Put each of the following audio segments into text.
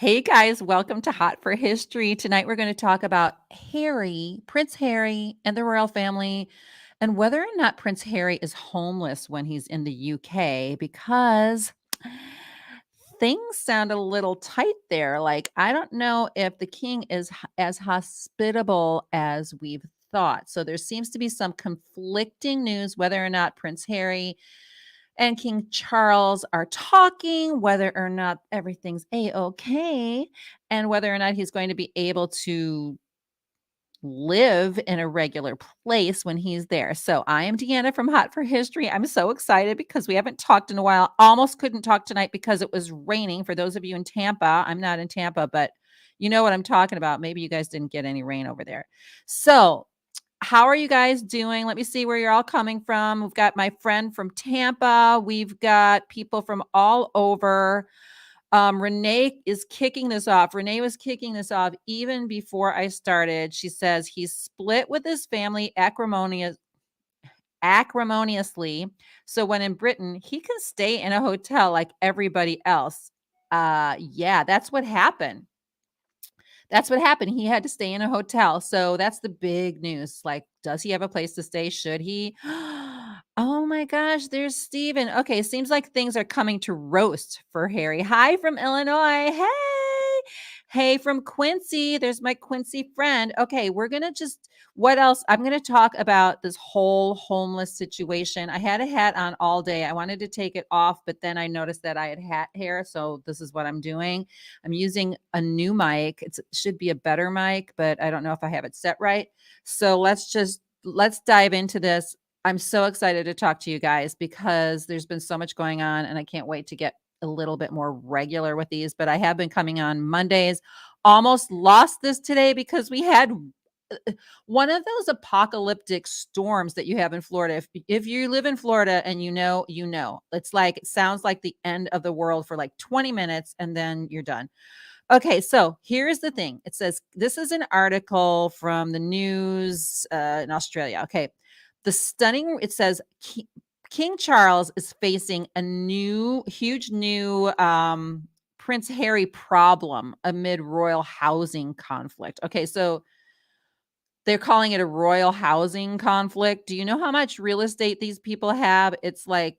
Hey guys, welcome to Hot for History. Tonight we're going to talk about Prince Harry, and the royal family, and whether or not Prince Harry is homeless when he's in the UK because things sound a little tight there. Like, I don't know if the king is as hospitable as we've thought. So there seems to be some conflicting news whether or not Prince Harry and King Charles are talking, whether or not everything's a-okay, and whether or not he's going to be able to live in a regular place when he's there. So I am Deanna from Hot for History. I'm so excited because we haven't talked in a while. Almost couldn't talk tonight because it was raining. For those of you in Tampa, I'm not in Tampa, but you know what I'm talking about. Maybe you guys didn't get any rain over there. So how are you guys doing? Let me see where you're all coming from. We've got my friend from Tampa. We've got people from all over. Renee is kicking this off. Renee was kicking this off even before I started. She says he's split with his family acrimoniously. So when in Britain, he can stay in a hotel like everybody else. Yeah, that's what happened. That's what happened. He had to stay in a hotel. So that's the big news. Like, does he have a place to stay? Should he? Oh my gosh, there's Steven. Okay, seems like things are coming to roast for Harry. Hi from Illinois. Hey. Hey from Quincy. There's my Quincy friend. Okay, we're going to just, what else? I'm going to talk about this whole homeless situation. I had a hat on all day. I wanted to take it off, but then I noticed that I had hat hair. So this is what I'm doing. I'm using a new mic. It should be a better mic, but I don't know if I have it set right. So let's dive into this. I'm so excited to talk to you guys because there's been so much going on and I can't wait to get a little bit more regular with these, but I have been coming on Mondays. Almost lost this today because we had one of those apocalyptic storms that you have in Florida. If you live in Florida and you know, it's like, it sounds like the end of the world for like 20 minutes and then you're done. Okay, so here's the thing. It says, this is an article from the news in Australia. Okay. It says King Charles is facing a huge new Prince Harry problem amid royal housing conflict. Okay, so they're calling it a royal housing conflict. Do you know how much real estate these people have? It's like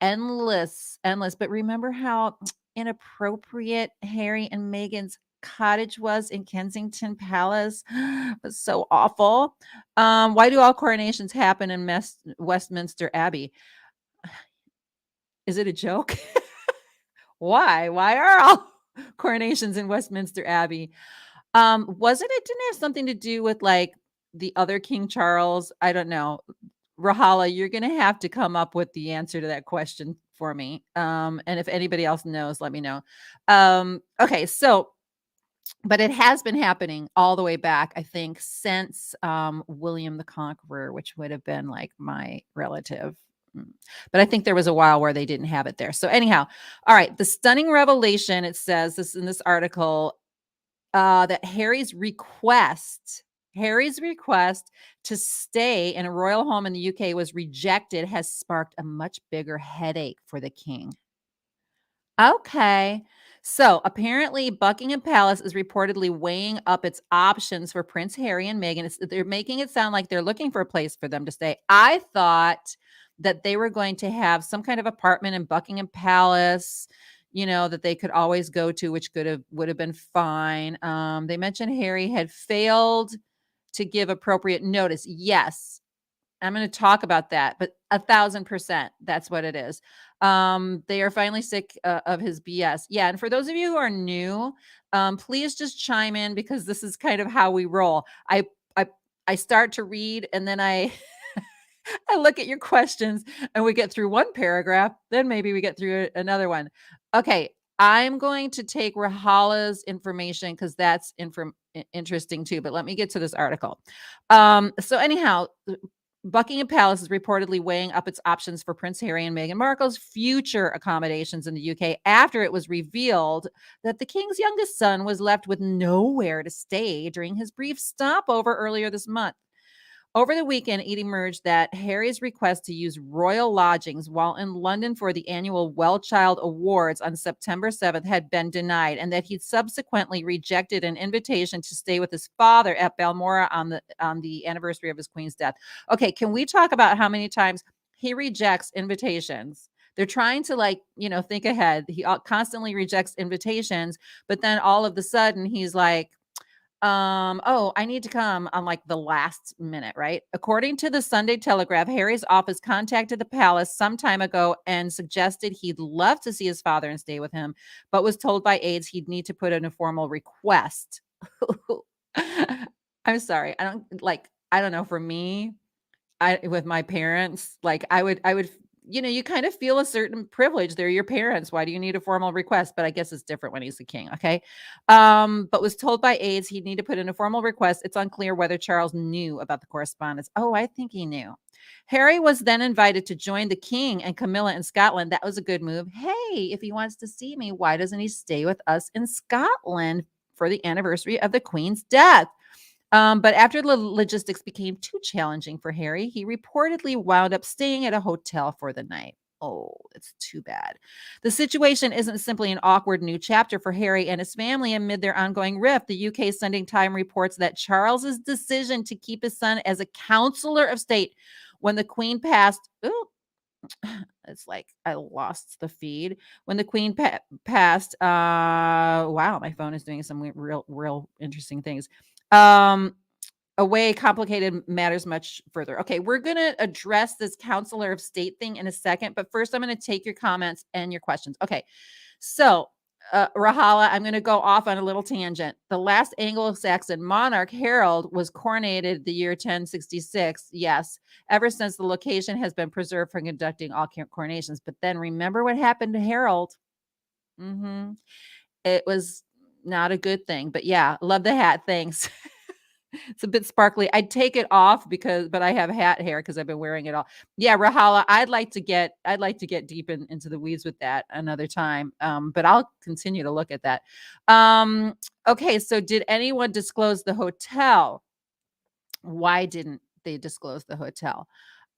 endless, endless. But remember how inappropriate Harry and Meghan's cottage was in Kensington Palace? It was so awful. Why do all coronations happen in Westminster Abbey? Is it a joke? Why? Why are all coronations in Westminster Abbey? Wasn't it, didn't it have something to do with like the other King Charles? I don't know. Rahala, you're going to have to come up with the answer to that question for me. And if anybody else knows, let me know. Okay, so, but it has been happening all the way back, I think, since William the Conqueror, which would have been like my relative. But I think there was a while where they didn't have it there. So anyhow, all right, the stunning revelation, it says this in this article, that Harry's request to stay in a royal home in the UK was rejected has sparked a much bigger headache for the king. Okay. So apparently Buckingham Palace is reportedly weighing up its options for Prince Harry and Meghan. They're making it sound like they're looking for a place for them to stay. I thought that they were going to have some kind of apartment in Buckingham Palace, that they could always go to, which would have been fine. They mentioned Harry had failed to give appropriate notice. Yes, I'm going to talk about that, but 1,000%, that's what it is. They are finally sick of his BS. Yeah, and for those of you who are new, please just chime in because this is kind of how we roll. I start to read and then I look at your questions and we get through one paragraph, then maybe we get through another one. Okay, I'm going to take Rahala's information because that's interesting too, but let me get to this article. So anyhow, Buckingham Palace is reportedly weighing up its options for Prince Harry and Meghan Markle's future accommodations in the UK after it was revealed that the king's youngest son was left with nowhere to stay during his brief stopover earlier this month. Over the weekend, it emerged that Harry's request to use royal lodgings while in London for the annual Well Child Awards on September 7th had been denied, and that he'd subsequently rejected an invitation to stay with his father at Balmoral on the anniversary of his queen's death. Okay, can we talk about how many times he rejects invitations? They're trying to, like, think ahead. He constantly rejects invitations, but then all of the sudden he's like, oh, I need to come on like the last minute, right? According to the Sunday Telegraph, Harry's office contacted the palace some time ago and suggested he'd love to see his father and stay with him, but was told by aides he'd need to put in a formal request. I'm sorry. I don't know. For me, with my parents, like I would, you kind of feel a certain privilege. They're your parents. Why do you need a formal request? But I guess it's different when he's the king. Okay. But was told by aides he'd need to put in a formal request. It's unclear whether Charles knew about the correspondence. Oh, I think he knew. Harry was then invited to join the king and Camilla in Scotland. That was a good move. Hey, if he wants to see me, why doesn't he stay with us in Scotland for the anniversary of the queen's death? But after the logistics became too challenging for Harry, he reportedly wound up staying at a hotel for the night. Oh, it's too bad. The situation isn't simply an awkward new chapter for Harry and his family amid their ongoing rift. The UK Sunday Times reports that Charles's decision to keep his son as a counselor of state when the Queen passed. Ooh, it's like I lost the feed when the Queen passed. Wow, my phone is doing some real interesting things. Um, Away complicated matters much further. Okay, we're going to address this counselor of state thing in a second, but first I'm going to take your comments and your questions. Okay, so Rahala, I'm going to go off on a little tangent. The last Anglo-Saxon monarch, Harold, was coronated the year 1066. Yes, ever since the location has been preserved for conducting all coronations. But then remember what happened to Harold? It was not a good thing. But yeah, love the hat. Thanks. It's a bit sparkly. I'd take it off but I have hat hair because I've been wearing it all. Yeah, Rahala, I'd like to get deep into the weeds with that another time. But I'll continue to look at that. Okay, so did anyone disclose the hotel? Why didn't they disclose the hotel?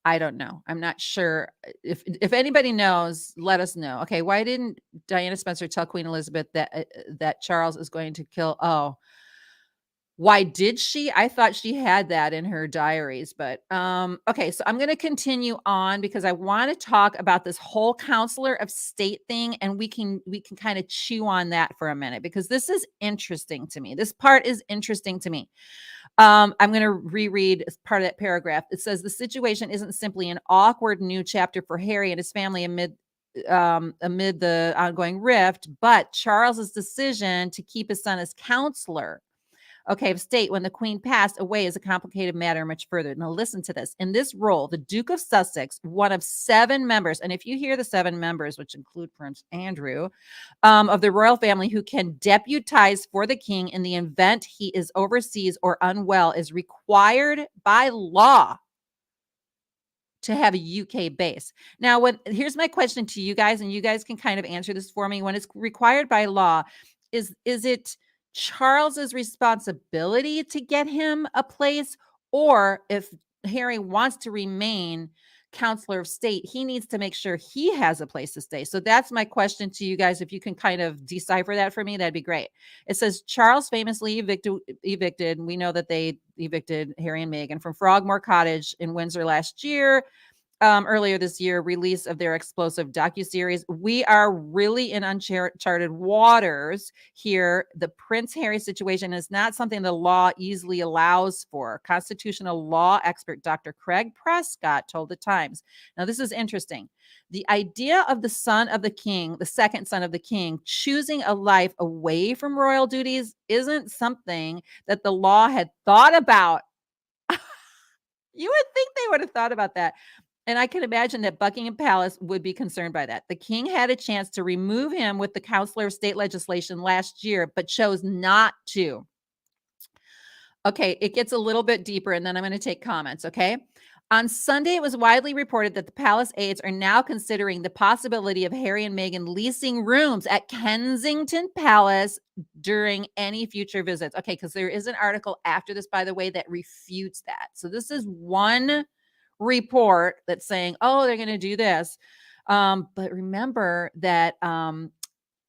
I don't know. I'm not sure. If anybody knows, let us know. Okay, why didn't Diana Spencer tell Queen Elizabeth that Charles is going to kill? Oh, why did she? I thought she had that in her diaries, but okay, so I'm going to continue on because I want to talk about this whole counselor of state thing, and we can kind of chew on that for a minute because this is interesting to me. This part is interesting to me. I'm going to reread part of that paragraph. It says the situation isn't simply an awkward new chapter for Harry and his family amid the ongoing rift, but Charles's decision to keep his son as counselor of state when the Queen passed away is a complicated matter much further. Now, listen to this. In this role, the Duke of Sussex, one of 7 members, and if you hear the 7 members, which include Prince Andrew, of the royal family who can deputize for the king in the event he is overseas or unwell, is required by law to have a UK base. Now, here's my question to you guys, and you guys can kind of answer this for me. When it's required by law, is it Charles's responsibility to get him a place, or if Harry wants to remain counselor of state, he needs to make sure he has a place to stay? So that's my question to you guys. If you can kind of decipher that for me, that'd be great. It says Charles famously evicted. We know that they evicted Harry and Meghan from Frogmore Cottage in Windsor last year. Earlier this year, release of their explosive docuseries. We are really in uncharted waters here. The Prince Harry situation is not something the law easily allows for. Constitutional law expert Dr. Craig Prescott told the Times. Now, this is interesting. The idea of the son of the king, the second son of the king, choosing a life away from royal duties isn't something that the law had thought about. You would think they would have thought about that. And I can imagine that Buckingham Palace would be concerned by that. The king had a chance to remove him with the counselor of state legislation last year, but chose not to. Okay, it gets a little bit deeper, and then I'm going to take comments, okay? On Sunday, it was widely reported that the palace aides are now considering the possibility of Harry and Meghan leasing rooms at Kensington Palace during any future visits. Okay, because there is an article after this, by the way, that refutes that. So this is one report that's saying, oh, they're going to do this. But remember that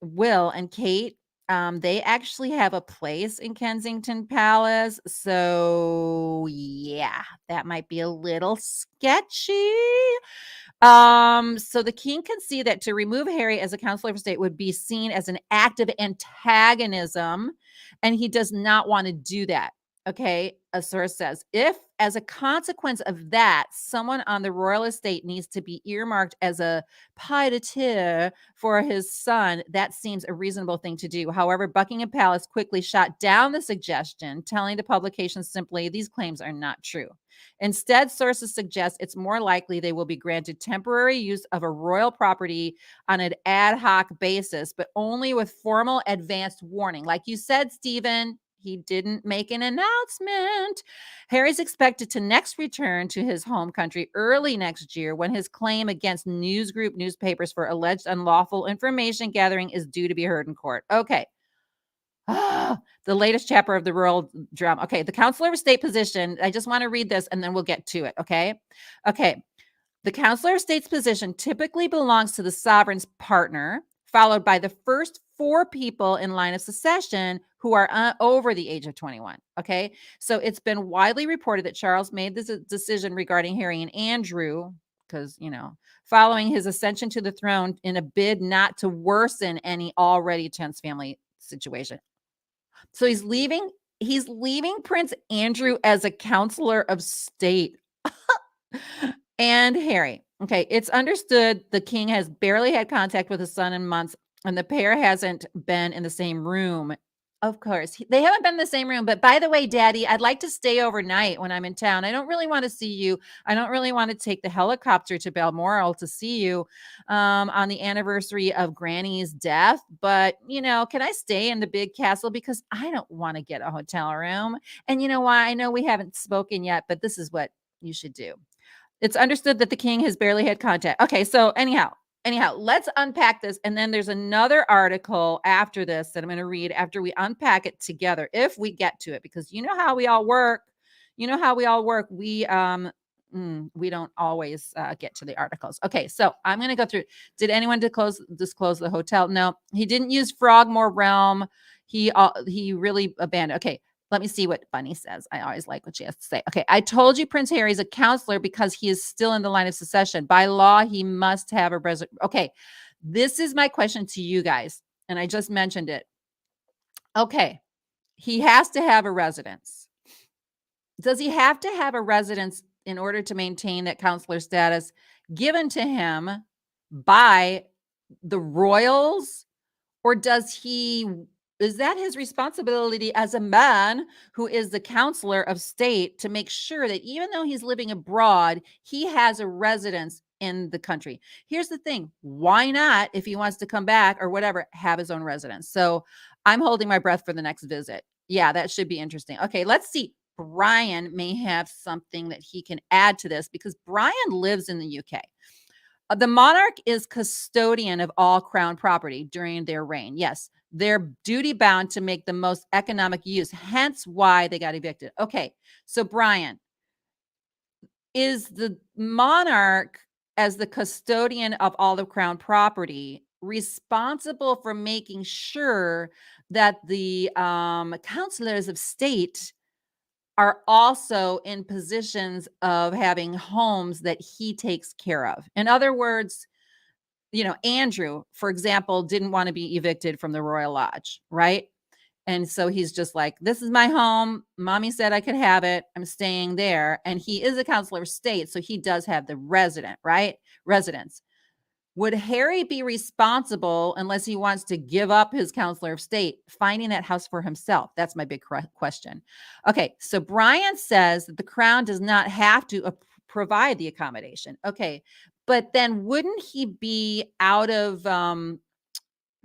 Will and Kate, they actually have a place in Kensington Palace. So yeah, that might be a little sketchy. So the king can see that to remove Harry as a counselor of state would be seen as an act of antagonism, and he does not want to do that. Okay, a source says, if as a consequence of that, someone on the royal estate needs to be earmarked as a pied-à-terre for his son, that seems a reasonable thing to do. However, Buckingham Palace quickly shot down the suggestion, telling the publication simply, these claims are not true. Instead, sources suggest it's more likely they will be granted temporary use of a royal property on an ad hoc basis, but only with formal advanced warning. Like you said, Stephen, he didn't make an announcement. Harry's expected to next return to his home country early next year when his claim against news group newspapers for alleged unlawful information gathering is due to be heard in court. Okay. The latest chapter of the royal drama. Okay, the counselor of state position. I just want to read this and then we'll get to it. Okay. The counselor of state's position typically belongs to the sovereign's partner, followed by the first 4 people in line of succession who are over the age of 21. Okay. So it's been widely reported that Charles made this decision regarding Harry and Andrew because, following his ascension to the throne in a bid not to worsen any already tense family situation. So he's leaving Prince Andrew as a counselor of state. And Harry. Okay, it's understood the king has barely had contact with his son in months, and the pair hasn't been in the same room. Of course, they haven't been in the same room. But by the way, Daddy, I'd like to stay overnight when I'm in town. I don't really want to see you. I don't really want to take the helicopter to Balmoral to see you on the anniversary of Granny's death. But, can I stay in the big castle? Because I don't want to get a hotel room. And you know why? I know we haven't spoken yet, but this is what you should do. It's understood that the king has barely had contact. Okay, so anyhow, let's unpack this. And then there's another article after this that I'm going to read after we unpack it together, if we get to it, because you know how we all work. We don't always get to the articles. Okay, so I'm going to go through. Did anyone disclose the hotel? No, he didn't use Frogmore Realm. He really abandoned. Okay. Let me see what Bunny says. I always like what she has to say. Okay, I told you Prince Harry's a counselor because he is still in the line of succession. By law, he must have a resident. Okay, this is my question to you guys, and I just mentioned it. Okay, he has to have a residence. Does he have to have a residence in order to maintain that counselor status given to him by the royals, or is that his responsibility as a man who is the counselor of state to make sure that even though he's living abroad, he has a residence in the country? Here's the thing. Why not, if he wants to come back or whatever, have his own residence? So I'm holding my breath for the next visit. Yeah, that should be interesting. Okay, let's see. Brian may have something that he can add to this because Brian lives in the UK. The monarch is custodian of all crown property during their reign. Yes, they're duty bound to make the most economic use, hence why they got evicted. Okay, so Brian, is the monarch, as the custodian of all the crown property, responsible for making sure that the counselors of state are also in positions of having homes that he takes care of? In other words, Andrew, for example, didn't want to be evicted from the Royal Lodge, right? And so he's just like, this is my home. Mommy said I could have it. I'm staying there. And he is a counselor of state, so he does have the residence. Would Harry be responsible, unless he wants to give up his counselor of state, finding that house for himself? That's my big question. Okay, so Brian says that the crown does not have to provide the accommodation. Okay, but then wouldn't he be out of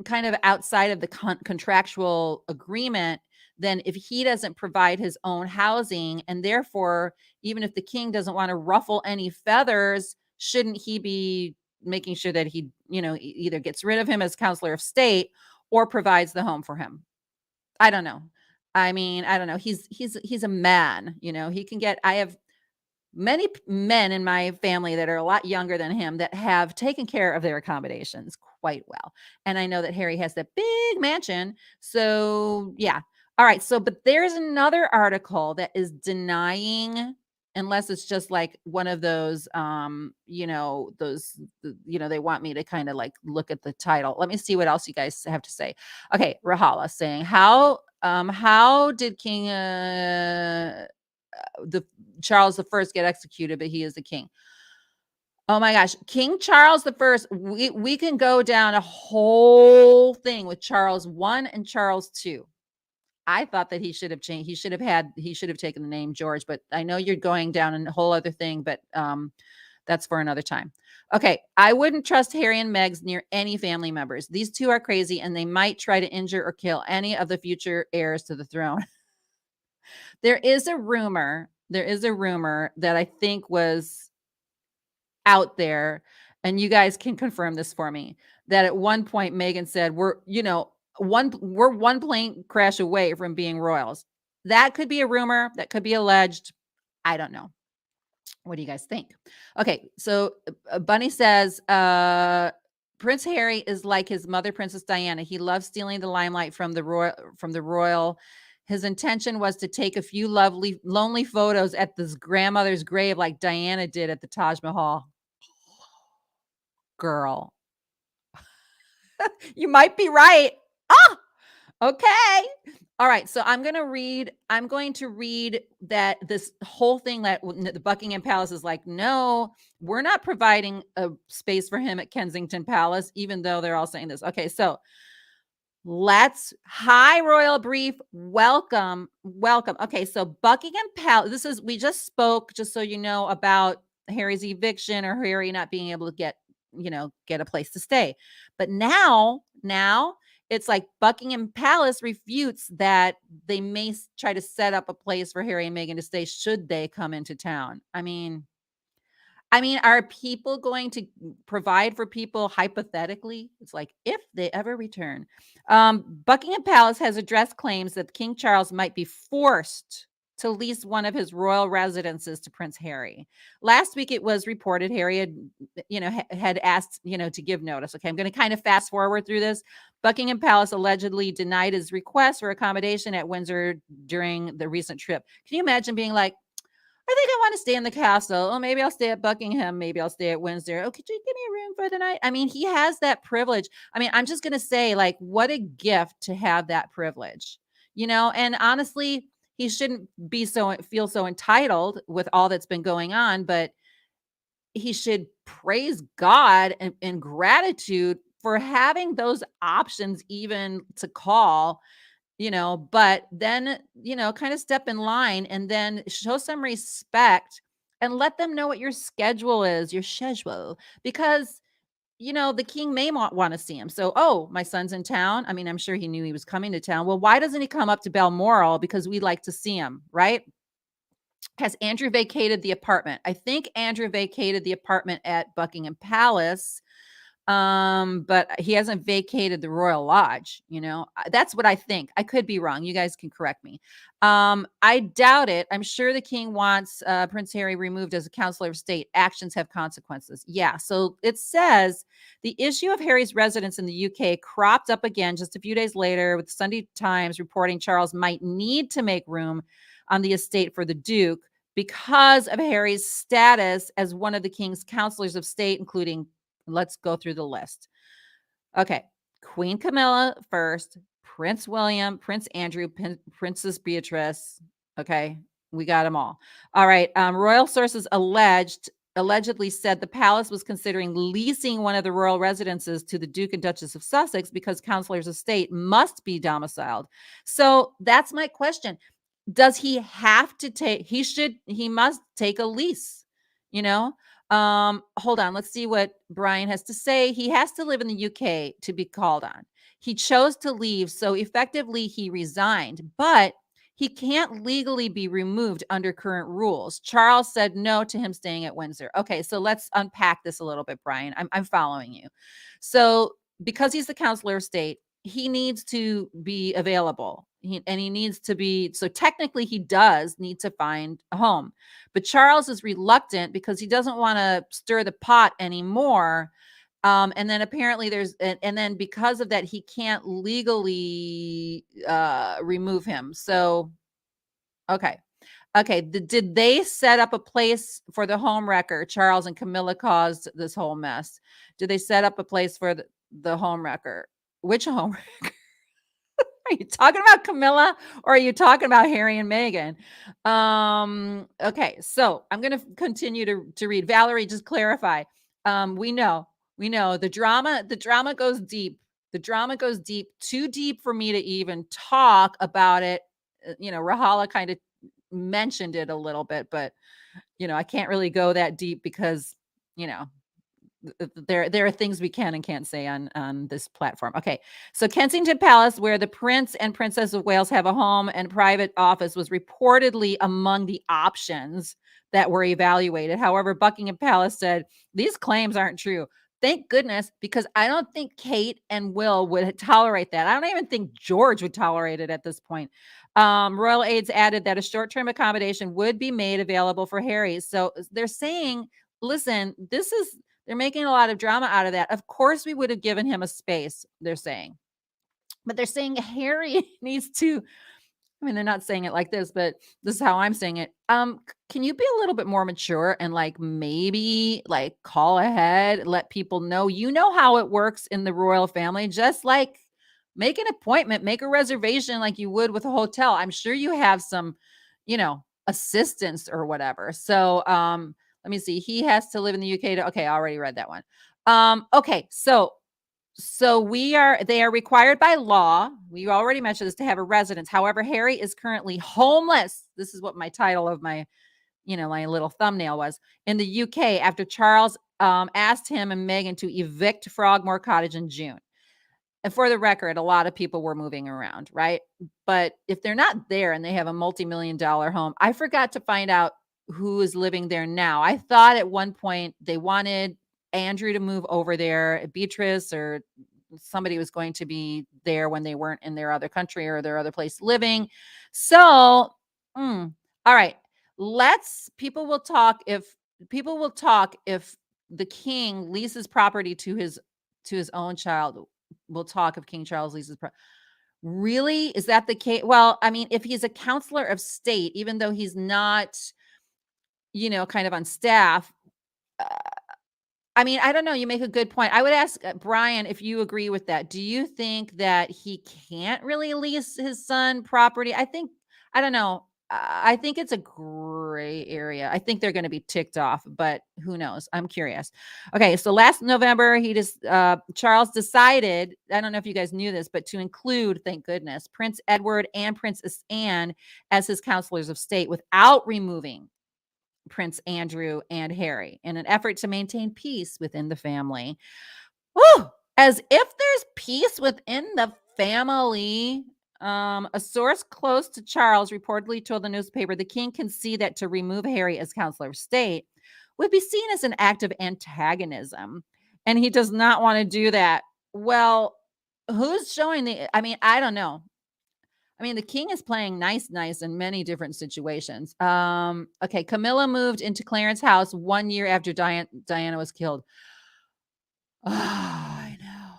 kind of outside of the contractual agreement then if he doesn't provide his own housing, and therefore, even if the king doesn't want to ruffle any feathers, shouldn't he be making sure that he, either gets rid of him as counselor of state or provides the home for him? I don't know. I mean, I don't know. He's a man, he can get. I have many men in my family that are a lot younger than him that have taken care of their accommodations quite well. And I know that Harry has that big mansion. So, yeah. All right. So, but there's another article that is denying, unless it's just like one of those, they want me to kind of like look at the title. Let me see what else you guys have to say. Okay. Rahala saying, how did King, the Charles I get executed, but he is the king? Oh my gosh, King Charles I. We can go down a whole thing with Charles I and Charles II. I thought that he should have changed. He should have taken the name George, but I know you're going down a whole other thing, but that's for another time. Okay, I wouldn't trust Harry and Meg's near any family members. These two are crazy, and they might try to injure or kill any of the future heirs to the throne. There is a rumor that I think was out there, and you guys can confirm this for me, that at one point Meghan said, we're one plane crash away from being royals. That could be a rumor, that could be alleged. I don't know. What do you guys think? Okay, so Bunny says, Prince Harry is like his mother, Princess Diana. He loves stealing the limelight from the royal. His intention was to take a few lovely, lonely photos at this grandmother's grave like Diana did at the Taj Mahal. Girl, you might be right. Ah, okay. All right. So I'm going to read that this whole thing that the Buckingham Palace is like, no, we're not providing a space for him at Kensington Palace, even though they're all saying this. Okay. So hi, Royal Brief. Welcome. Okay. So Buckingham Palace, we just spoke, just so you know, about Harry's eviction or Harry not being able to get a place to stay. But now it's like Buckingham Palace refutes that they may try to set up a place for Harry and Meghan to stay should they come into town. I mean, are people going to provide for people hypothetically? It's like if they ever return. Buckingham Palace has addressed claims that King Charles might be forced to lease one of his royal residences to Prince Harry. Last week, it was reported Harry had asked, to give notice. Okay, I'm going to kind of fast forward through this. Buckingham Palace allegedly denied his request for accommodation at Windsor during the recent trip. Can you imagine being like, I think I want to stay in the castle. Oh, maybe I'll stay at Buckingham. Maybe I'll stay at Windsor. Oh, could you give me a room for the night? I mean, he has that privilege. I mean, I'm just going to say, like, what a gift to have that privilege, and honestly, he shouldn't feel so entitled with all that's been going on, but he should praise God and in gratitude for having those options even to call, but then, kind of step in line and then show some respect and let them know what your schedule is, because, the king may want to see him. So, oh, my son's in town. I mean, I'm sure he knew he was coming to town. Well, why doesn't he come up to Balmoral? Because we'd like to see him, right? Has Andrew vacated the apartment? I think Andrew vacated the apartment at Buckingham Palace. But he hasn't vacated the Royal Lodge, that's what I think. I could be wrong. You guys can correct me. I doubt it. I'm sure the king wants Prince Harry removed as a counselor of state. Actions have consequences. Yeah. So it says the issue of Harry's residence in the UK cropped up again just a few days later, with the Sunday Times reporting Charles might need to make room on the estate for the Duke because of Harry's status as one of the king's counselors of state, including, let's go through the list. Okay. Queen Camilla first, Prince William, Prince Andrew, Princess Beatrice. Okay. We got them all. All right. Royal sources allegedly said the palace was considering leasing one of the royal residences to the Duke and Duchess of Sussex because counselors of state must be domiciled. So that's my question. Does he have to he must take a lease, hold on. Let's see what Brian has to say. He has to live in the UK to be called on. He chose to leave, so effectively he resigned, but he can't legally be removed under current rules. Charles said no to him staying at Windsor. Okay, so let's unpack this a little bit, Brian. I'm following you. So, because he's the counselor of state, he needs to be available. He needs to be, so technically he does need to find a home. But Charles is reluctant because he doesn't want to stir the pot anymore. And then apparently and then because of that, he can't legally remove him. So, okay. Okay. Did they set up a place for the home wrecker? Charles and Camilla caused this whole mess. Did they set up a place for the home wrecker? Which home wrecker? Are you talking about Camilla or are you talking about Harry and Meghan? Okay, so I'm going to continue to read. Valerie, just clarify. We know the drama goes deep. The drama goes deep, too deep for me to even talk about it. Rahala kind of mentioned it a little bit, but I can't really go that deep because, you know, there are things we can and can't say on this platform. Okay. So Kensington Palace, where the Prince and Princess of Wales have a home and private office, was reportedly among the options that were evaluated. However, Buckingham Palace said these claims aren't true. Thank goodness, because I don't think Kate and Will would tolerate that. I don't even think George would tolerate it at this point. Royal aides added that a short-term accommodation would be made available for Harry. So they're saying, listen, they're making a lot of drama out of that. Of course, we would have given him a space, they're saying. But they're saying Harry needs to, I mean, they're not saying it like this, but this is how I'm saying it. Can you be a little bit more mature and maybe call ahead, let people know, how it works in the royal family, just make an appointment, make a reservation like you would with a hotel. I'm sure you have some, assistance or whatever. So, let me see. He has to live in the UK okay, I already read that one. Okay, so they are required by law. We already mentioned this, to have a residence. However, Harry is currently homeless. This is what my title of my little thumbnail was, in the UK, after Charles asked him and Meghan to evict Frogmore Cottage in June. And for the record, a lot of people were moving around, right? But if they're not there and they have a multi-million-dollar home, I forgot to find out who is living there now. I thought at one point they wanted Andrew to move over there, Beatrice or somebody was going to be there when they weren't in their other country or their other place living. So, all right. People will talk if the king leases property to his own child. We'll talk if King Charles leases really? Is that the case? Well, I mean, if he's a counselor of state, even though he's not, kind of on staff, uh, I mean, I don't know. You make a good point. I would ask Brian if you agree with that. Do you think that he can't really lease his son property? I don't know. I think it's a gray area. I think they're going to be ticked off, but who knows? I'm curious. Okay, so last November, Charles decided, I don't know if you guys knew this, but to include, thank goodness, Prince Edward and Princess Anne as his counselors of state without removing Prince Andrew and Harry, in an effort to maintain peace within the family. Woo! As if there's peace within the family. A source close to Charles reportedly told the newspaper the king can see that to remove Harry as counselor of state would be seen as an act of antagonism, and he does not want to do that. Well, who's showing I mean, I don't know. I mean, the king is playing nice in many different situations. Okay, Camilla moved into Clarence house 1 year after Diana was killed. Oh, I know.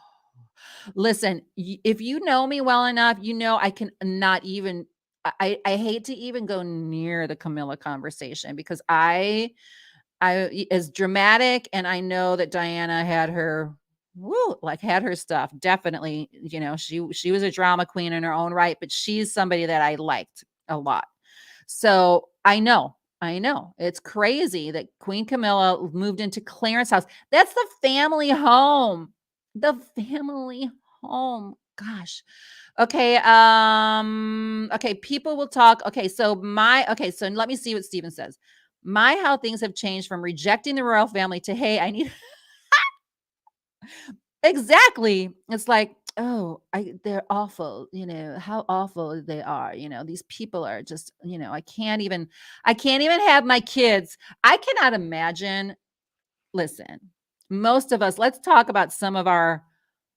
Listen, if you know me well enough, I can not even, I hate to even go near the Camilla conversation because I is dramatic, and I know that Diana had her had her stuff. Definitely, she was a drama queen in her own right, but she's somebody that I liked a lot. So I know it's crazy that Queen Camilla moved into Clarence house. That's the family home. The family home. Gosh. Okay. Okay. People will talk. Okay. So let me see what Steven says. How things have changed from rejecting the royal family to, hey, I need exactly. It's like, oh, they're awful, how awful they are, these people are just, I can't even have my kids. I cannot imagine. Listen, most of us, let's talk about some of our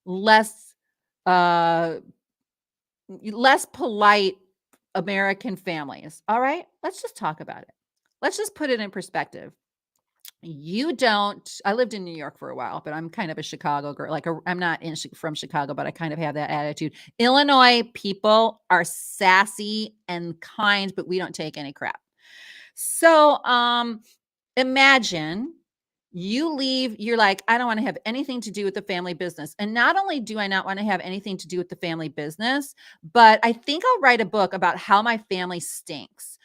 less uh less polite American families. All right? Let's just talk about it. Let's just put it in perspective. I lived in New York for a while, but I'm kind of a Chicago girl. I'm not from Chicago, but I kind of have that attitude. Illinois people are sassy and kind, but we don't take any crap. So, imagine you leave, you're like, I don't want to have anything to do with the family business. And not only do I not want to have anything to do with the family business, but I think I'll write a book about how my family stinks,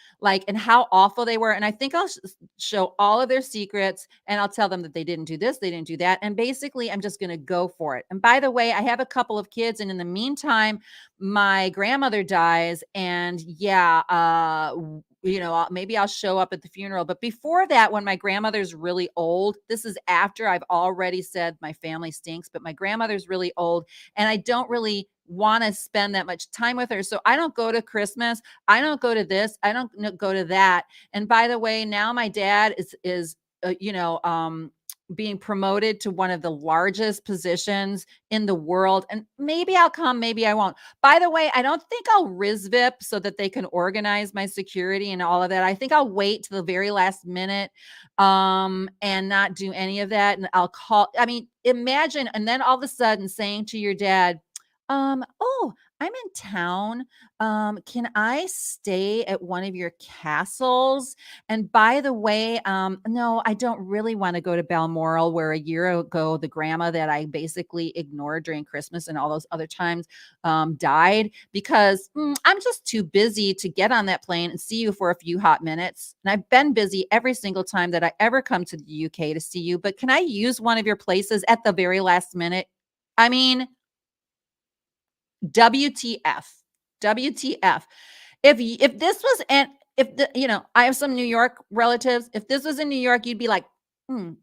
and how awful they were. And I think I'll show all of their secrets, and I'll tell them that they didn't do this, they didn't do that. And basically, I'm just going to go for it. And by the way, I have a couple of kids. And in the meantime, my grandmother dies. And yeah, maybe I'll show up at the funeral. But before that, when my grandmother's really old, this is after I've already said my family stinks, but my grandmother's really old and I don't really want to spend that much time with her. So I don't go to Christmas. I don't go to this. I don't go to that. And by the way, now my dad is being promoted to one of the largest positions in the world. And maybe I'll come, maybe I won't. By the way, I don't think I'll RISVIP so that they can organize my security and all of that. I think I'll wait to the very last minute and not do any of that. And I'll call, imagine, and then all of a sudden saying to your dad, oh, I'm in town. Can I stay at one of your castles? And by the way, no, I don't really want to go to Balmoral, where a year ago, the grandma that I basically ignored during Christmas and all those other times died, because I'm just too busy to get on that plane and see you for a few hot minutes. And I've been busy every single time that I ever come to the UK to see you. But can I use one of your places at the very last minute? I mean, WTF. WTF. If this was I have some New York relatives. If this was in New York, you'd be like, it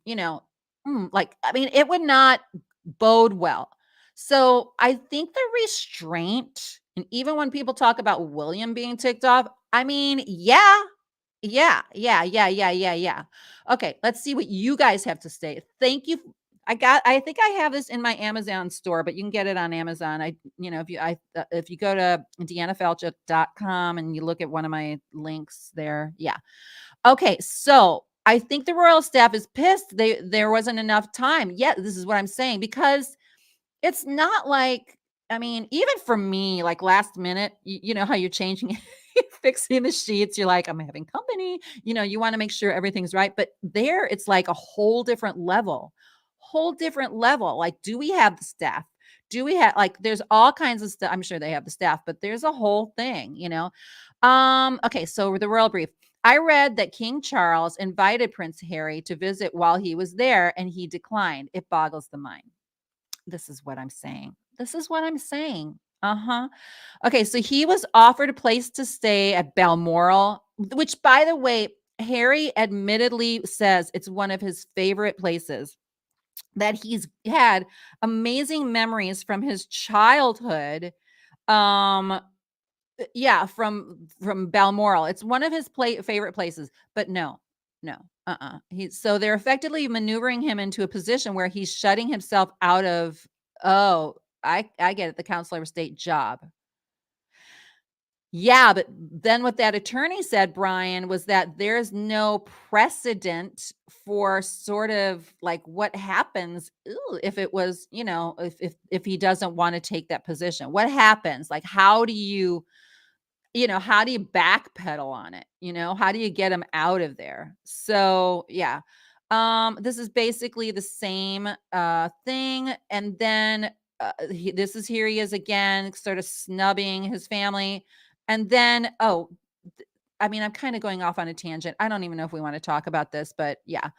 would not bode well. So I think the restraint, and even when people talk about William being ticked off, yeah. Yeah. Okay, let's see what you guys have to say. Thank you. I think I have this in my Amazon store, but you can get it on Amazon. If you go to deannafalchook.com and you look at one of my links there. Yeah. Okay. So I think the royal staff is pissed. There wasn't enough time. Yeah. This is what I'm saying, because it's not like, even for me, like last minute, you know how you're changing, fixing the sheets. You're like, I'm having company, you want to make sure everything's right. But there, it's like a whole different level. Like, do we have the staff? Do we have, there's all kinds of stuff. I'm sure they have the staff, but there's a whole thing, Okay. So the royal brief. I read that King Charles invited Prince Harry to visit while he was there, and he declined. It boggles the mind. This is what I'm saying. Uh-huh. Okay, so he was offered a place to stay at Balmoral, which, by the way, Harry admittedly says it's one of his favorite places, that he's had amazing memories from his childhood. Yeah, from Balmoral. It's one of his favorite places, but no. So they're effectively maneuvering him into a position where he's shutting himself out of, oh, I get it, the counselor of state job. Yeah, but then what that attorney said, Brian, was that there's no precedent for sort of like what happens if it was, if he doesn't want to take that position. What happens? Like, how do you backpedal on it? How do you get him out of there? So, yeah. This is basically the same thing. And then here he is again, sort of snubbing his family. And then, I'm kind of going off on a tangent. I don't even know if we want to talk about this, but yeah.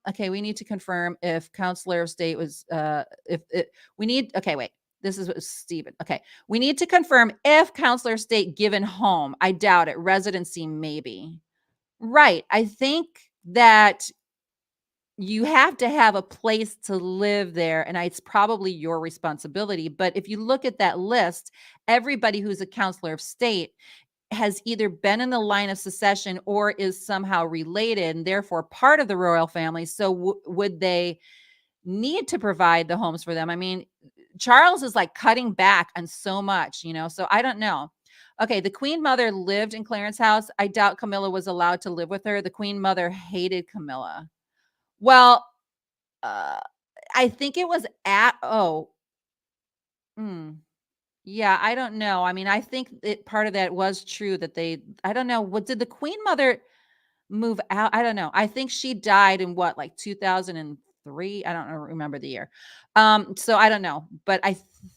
Okay, we need to confirm if counselor of state was okay, wait. This is what Stephen. Okay. We need to confirm if counselor of state given home. I doubt it. Residency, maybe. Right. I think that you have to have a place to live there, and it's probably your responsibility. But if you look at that list, everybody who's a counselor of state has either been in the line of succession or is somehow related and therefore part of the royal family. So would they need to provide the homes for them? I mean, Charles is like cutting back on so much, so I don't know. Okay, the Queen Mother lived in Clarence's house. I doubt Camilla was allowed to live with her. The Queen Mother hated Camilla. Well, uh, I think it was hmm, yeah, I don't know. I mean, I think part of that was true that I don't know. What did the Queen Mother move out? I don't know. I think she died in what, like 2003? I don't remember the year. So I don't know, but I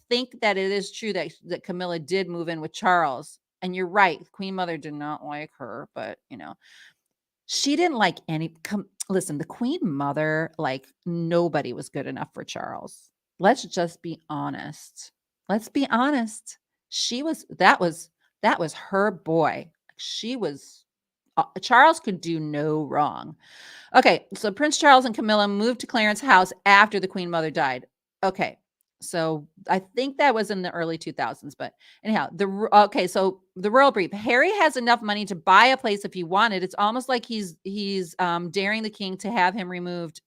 think that it is true that Camilla did move in with Charles. And you're right, Queen Mother did not like her, but she didn't like listen, the Queen Mother, like nobody was good enough for Charles. Let's just be honest. Let's be honest. That was her boy. She was Charles could do no wrong. Okay, so Prince Charles and Camilla moved to Clarence's house after the Queen Mother died. Okay, so I think that was in the early 2000s, but anyhow, so the royal brief. Harry has enough money to buy a place if he wanted. It's almost like he's daring the king to have him removed.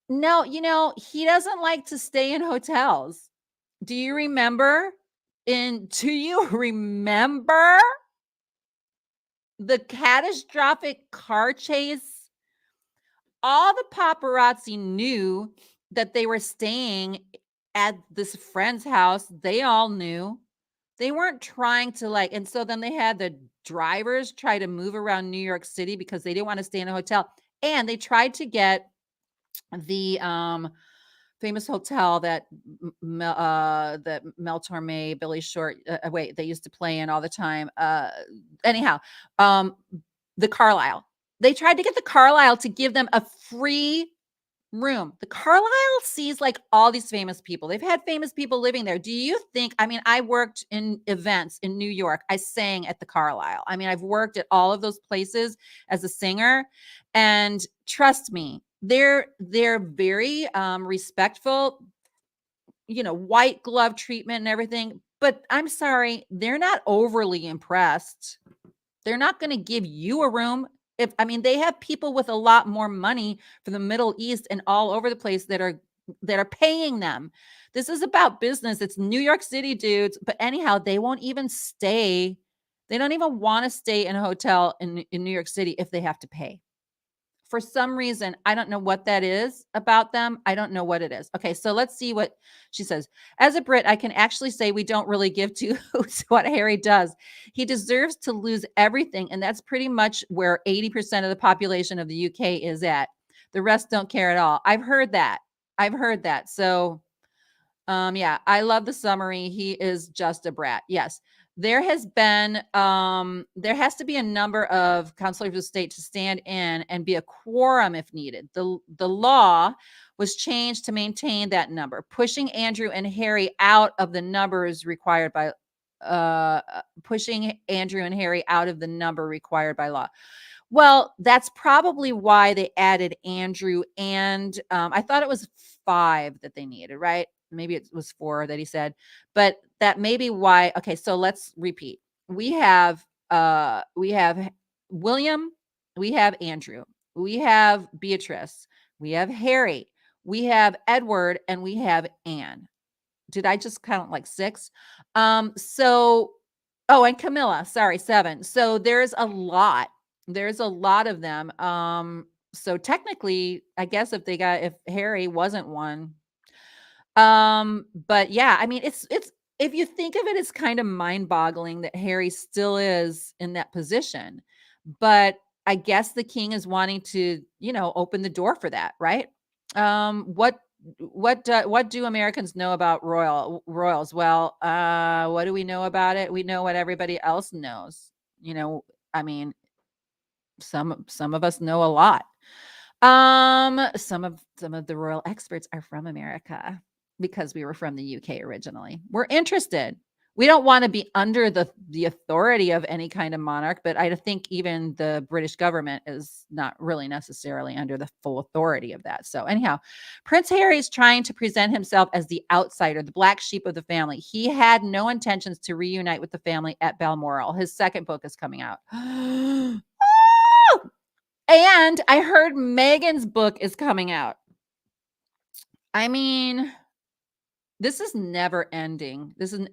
No, he doesn't like to stay in hotels. Do you remember the catastrophic car chase? All the paparazzi knew that they were staying at this friend's house. They all knew. They weren't trying to and so then they had the drivers try to move around New York City because they didn't want to stay in a hotel. And they tried to get the famous hotel that that Mel Torme, Billy Short, they used to play in all the time. Anyhow, the Carlisle. They tried to get the Carlisle to give them a free room. The Carlisle sees like all these famous people. They've had famous people living there. Do you think, I mean, I worked in events in New York. I sang at the Carlisle. I mean, I've worked at all of those places as a singer. And trust me, they're very respectful, white glove treatment and everything. But I'm sorry, they're not overly impressed. They're not going to give you a room. They have people with a lot more money from the Middle East and all over the place that are paying them. This is about business. It's New York City dudes. But anyhow, they won't even stay. They don't even want to stay in a hotel in New York City if they have to pay. For some reason, I don't know what that is about them. I don't know what it is. Okay, so let's see what she says. As a Brit, I can actually say we don't really give two hoots what Harry does. He deserves to lose everything, and that's pretty much where 80% of the population of the UK is at. The rest don't care at all. I've heard that. So, yeah, I love the summary. He is just a brat. Yes. There has to be a number of counselors of state to stand in and be a quorum if needed. The law was changed to maintain that number, pushing Andrew and Harry out of the numbers required by law. Well, that's probably why they added Andrew, and I thought it was 5 that they needed, right? Maybe it was 4 that he said, but that may be why. Okay, so let's repeat. We have William, we have Andrew, we have Beatrice, we have Harry, we have Edward, and we have Anne. Did I just count like 6? And Camilla, sorry, 7. So there's a lot. There's a lot of them. So technically, I guess if Harry wasn't one. But yeah, I mean, it's if you think of it, it's kind of mind-boggling that Harry still is in that position. But I guess the king is wanting to, open the door for that, right? What do Americans know about royals? Well, what do we know about it? We know what everybody else knows. I mean, some of us know a lot. Some of the royal experts are from America because we were from the UK originally. We're interested. we don't want to be under the authority of any kind of monarch, but I think even the British government is not really necessarily under the full authority of that. So anyhow, Prince Harry is trying to present himself as the outsider, the black sheep of the family. He had no intentions to reunite with the family at Balmoral. His second book is coming out. And I heard Meghan's book is coming out. I mean, this is never ending. This is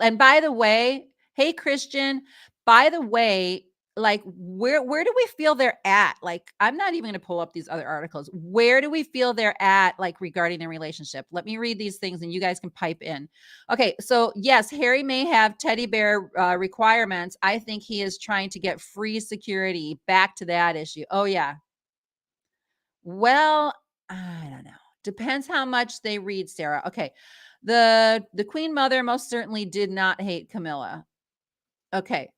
and by the way, hey Christian, by the way, like where do we feel they're at? Like I'm not even going to pull up these other articles. Where do we feel they're at like regarding their relationship? Let me read these things and you guys can pipe in. Okay, so yes, Harry may have teddy bear requirements. I think he is trying to get free security. Back to that issue. Oh yeah. Well, I don't know. Depends how much they read, Sarah. Okay. The Queen Mother most certainly did not hate Camilla. Okay.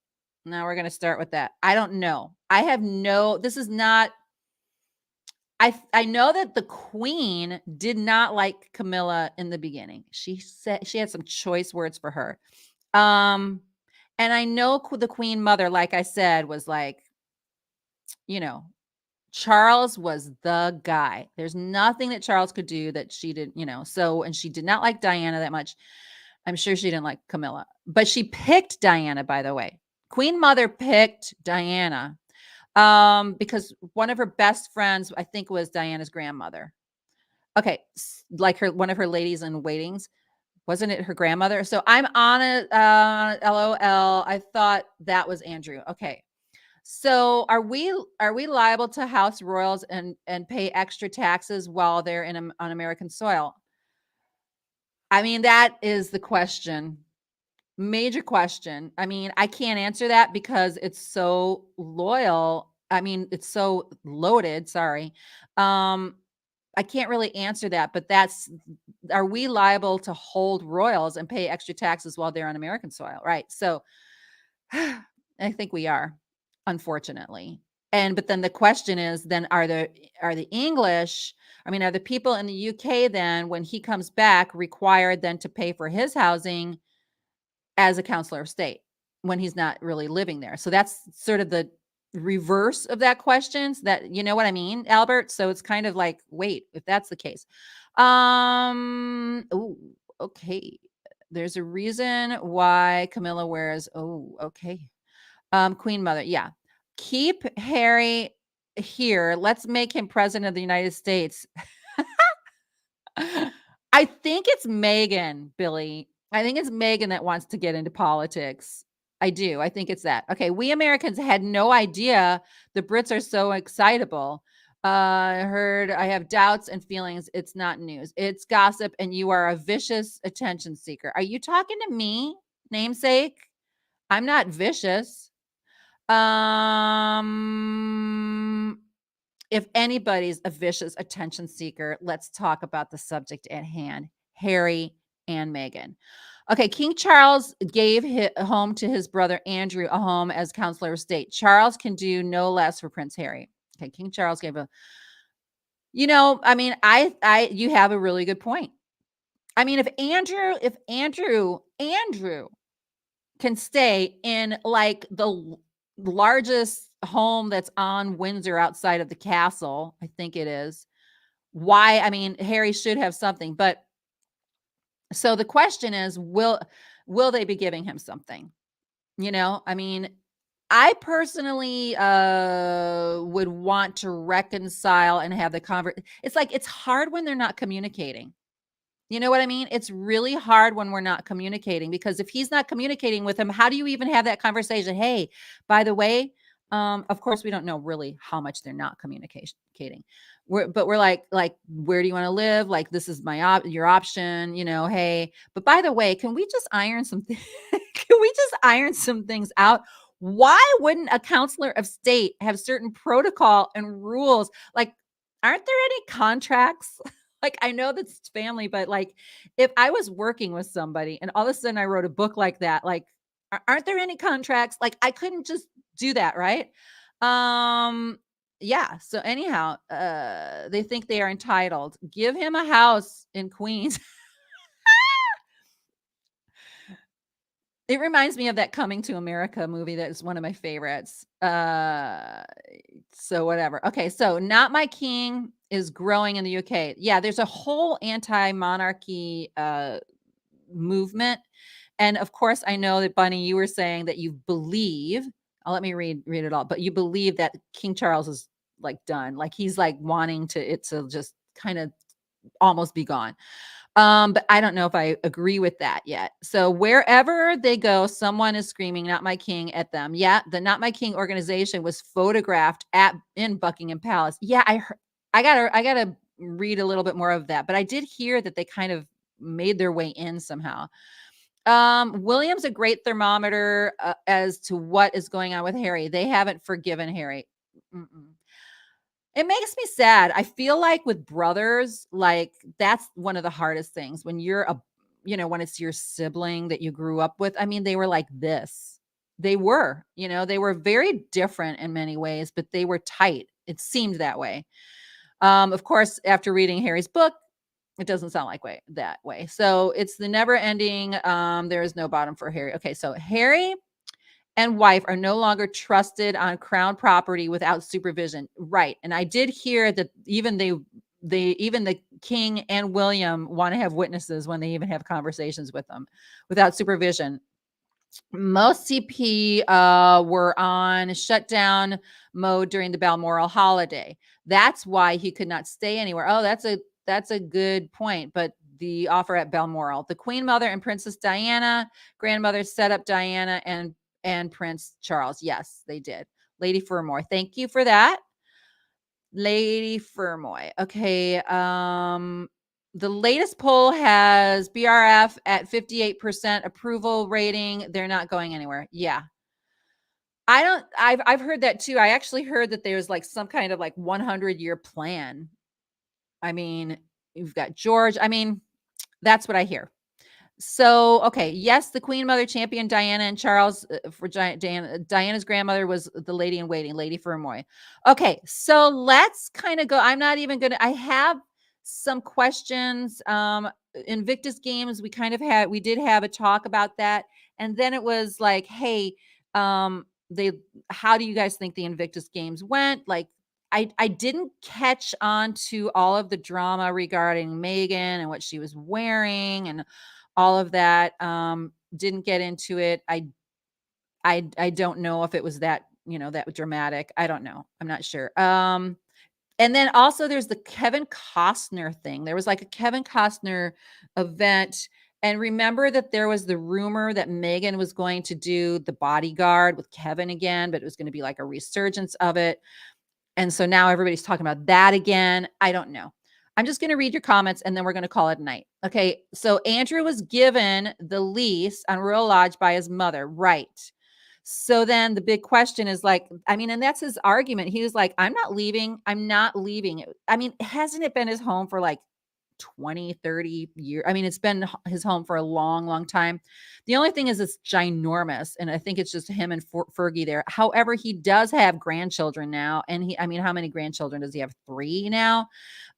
Now we're going to start with that. I don't know. I have no this is not I know that the Queen did not like Camilla in the beginning. She said she had some choice words for her. Um and I know the Queen Mother, like I said, was like, you know, Charles was the guy. There's nothing that Charles could do that she didn't, so, and she did not like Diana that much. I'm sure she didn't like Camilla, but she picked Diana, by the way. Queen Mother picked Diana because one of her best friends, I think, was Diana's grandmother. Okay, like one of her ladies in waitings. Wasn't it her grandmother? So I'm on a LOL. I thought that was Andrew. Okay. So are we liable to house royals and pay extra taxes while they're on American soil? I mean, that is the question. Major question. I mean, I can't answer that because it's so loyal. I mean, it's so loaded, sorry. I can't really answer that, but are we liable to hold royals and pay extra taxes while they're on American soil? Right. So I think we are, unfortunately. But then the question is, then are the English, I mean, are the people in the UK then, when he comes back, required then to pay for his housing as a counselor of state when he's not really living there? So that's sort of the reverse of that question. So that, you know what I mean, Albert? So it's kind of like, wait, if that's the case. Oh, okay. There's a reason why Camilla wears, okay. Queen Mother, yeah. Keep Harry here. Let's make him president of the United States. I think it's Meghan, Billy. I think it's Meghan that wants to get into politics. I do. I think it's that. Okay, we Americans had no idea the Brits are so excitable. I have doubts and feelings. It's not news. It's gossip, and you are a vicious attention seeker. Are you talking to me, namesake? I'm not vicious. If anybody's a vicious attention seeker, let's talk about the subject at hand, Harry and Meghan. Okay, King Charles gave a home to his brother Andrew, a home as counselor of state. Charles can do no less for Prince Harry. Okay, King Charles gave I mean, you have a really good point. I mean, if Andrew can stay in like the largest home that's on Windsor outside of the castle, I think it is. Why? I mean, Harry should have something, but so the question is, will they be giving him something? I mean, I personally would want to reconcile and have the it's like it's hard when they're not communicating. You know what I mean? It's really hard when we're not communicating, because if he's not communicating with him, how do you even have that conversation? Hey, by the way, of course we don't know really how much they're not communicating. We're like, where do you want to live? Like, this is your option, hey, but by the way, can we just iron some things out? Why wouldn't a counselor of state have certain protocol and rules? Like, aren't there any contracts? Like, I know that's family, but like, if I was working with somebody and all of a sudden I wrote a book like that, like, aren't there any contracts? Like, I couldn't just do that, right? Yeah. So anyhow, they think they are entitled. Give him a house in Queens. It reminds me of that Coming to America movie that is one of my favorites. So whatever. Okay, so Not My King is growing in the UK. Yeah, there's a whole anti-monarchy movement. And of course, I know that Bunny, you were saying that you believe, let me read it all, but you believe that King Charles is like done. Like he's like wanting it to just kind of almost be gone. But I don't know if I agree with that yet. So wherever they go, someone is screaming "Not My King" at them. Yeah, the Not My King organization was photographed in Buckingham Palace. Yeah, I gotta read a little bit more of that, but I did hear that they kind of made their way in somehow. William's a great thermometer as to what is going on with Harry. They haven't forgiven Harry. Mm-mm. It makes me sad. I feel like with brothers, like that's one of the hardest things when you're when it's your sibling that you grew up with. I mean, they were like this. They were very different in many ways, but they were tight. It seemed that way. Of course, after reading Harry's book, it doesn't sound like that way. So it's the never ending. There is no bottom for Harry. Okay, so Harry and wife are no longer trusted on crown property without supervision. Right. And I did hear that even even the king and William want to have witnesses when they even have conversations with them without supervision. Most CP were on shutdown mode during the Balmoral holiday. That's why he could not stay anywhere. Oh, that's a good point. But the offer at Balmoral, the Queen Mother and Princess Diana, grandmother set up Diana and Prince Charles. Yes, they did. Lady Fermor, thank you for that. Lady Fermoy. Okay. The latest poll has BRF at 58% approval rating. They're not going anywhere. Yeah. I've heard that too. I actually heard that there's like some kind of like 100-year plan. I mean, you've got George. I mean, that's what I hear. So, okay, yes, the Queen Mother championed Diana and Charles for Diana. Diana's grandmother was the lady in waiting, Lady Fermoy. Okay, so let's kind of go. I'm not even gonna. I have some questions. Invictus games. We did have a talk about that, and then it was like, hey, they. How do you guys think the Invictus games went? Like, I didn't catch on to all of the drama regarding Meghan and what she was wearing and all of that. Didn't get into it. I don't know if it was that, that dramatic. I don't know. I'm not sure. And then also there's the Kevin Costner thing. There was like a Kevin Costner event. And remember that there was the rumor that Meghan was going to do The Bodyguard with Kevin again, but it was going to be like a resurgence of it. And so now everybody's talking about that again. I don't know. I'm just going to read your comments and then we're going to call it a night. Okay. So Andrew was given the lease on Royal Lodge by his mother. Right. So then the big question is like, I mean, and that's his argument. He was like, I'm not leaving. I'm not leaving. I mean, hasn't it been his home for like 20, 30 years? I mean, it's been his home for a long, long time. The only thing is it's ginormous. And I think it's just him and Fergie there. However, he does have grandchildren now. And I mean, how many grandchildren does he have? 3 now.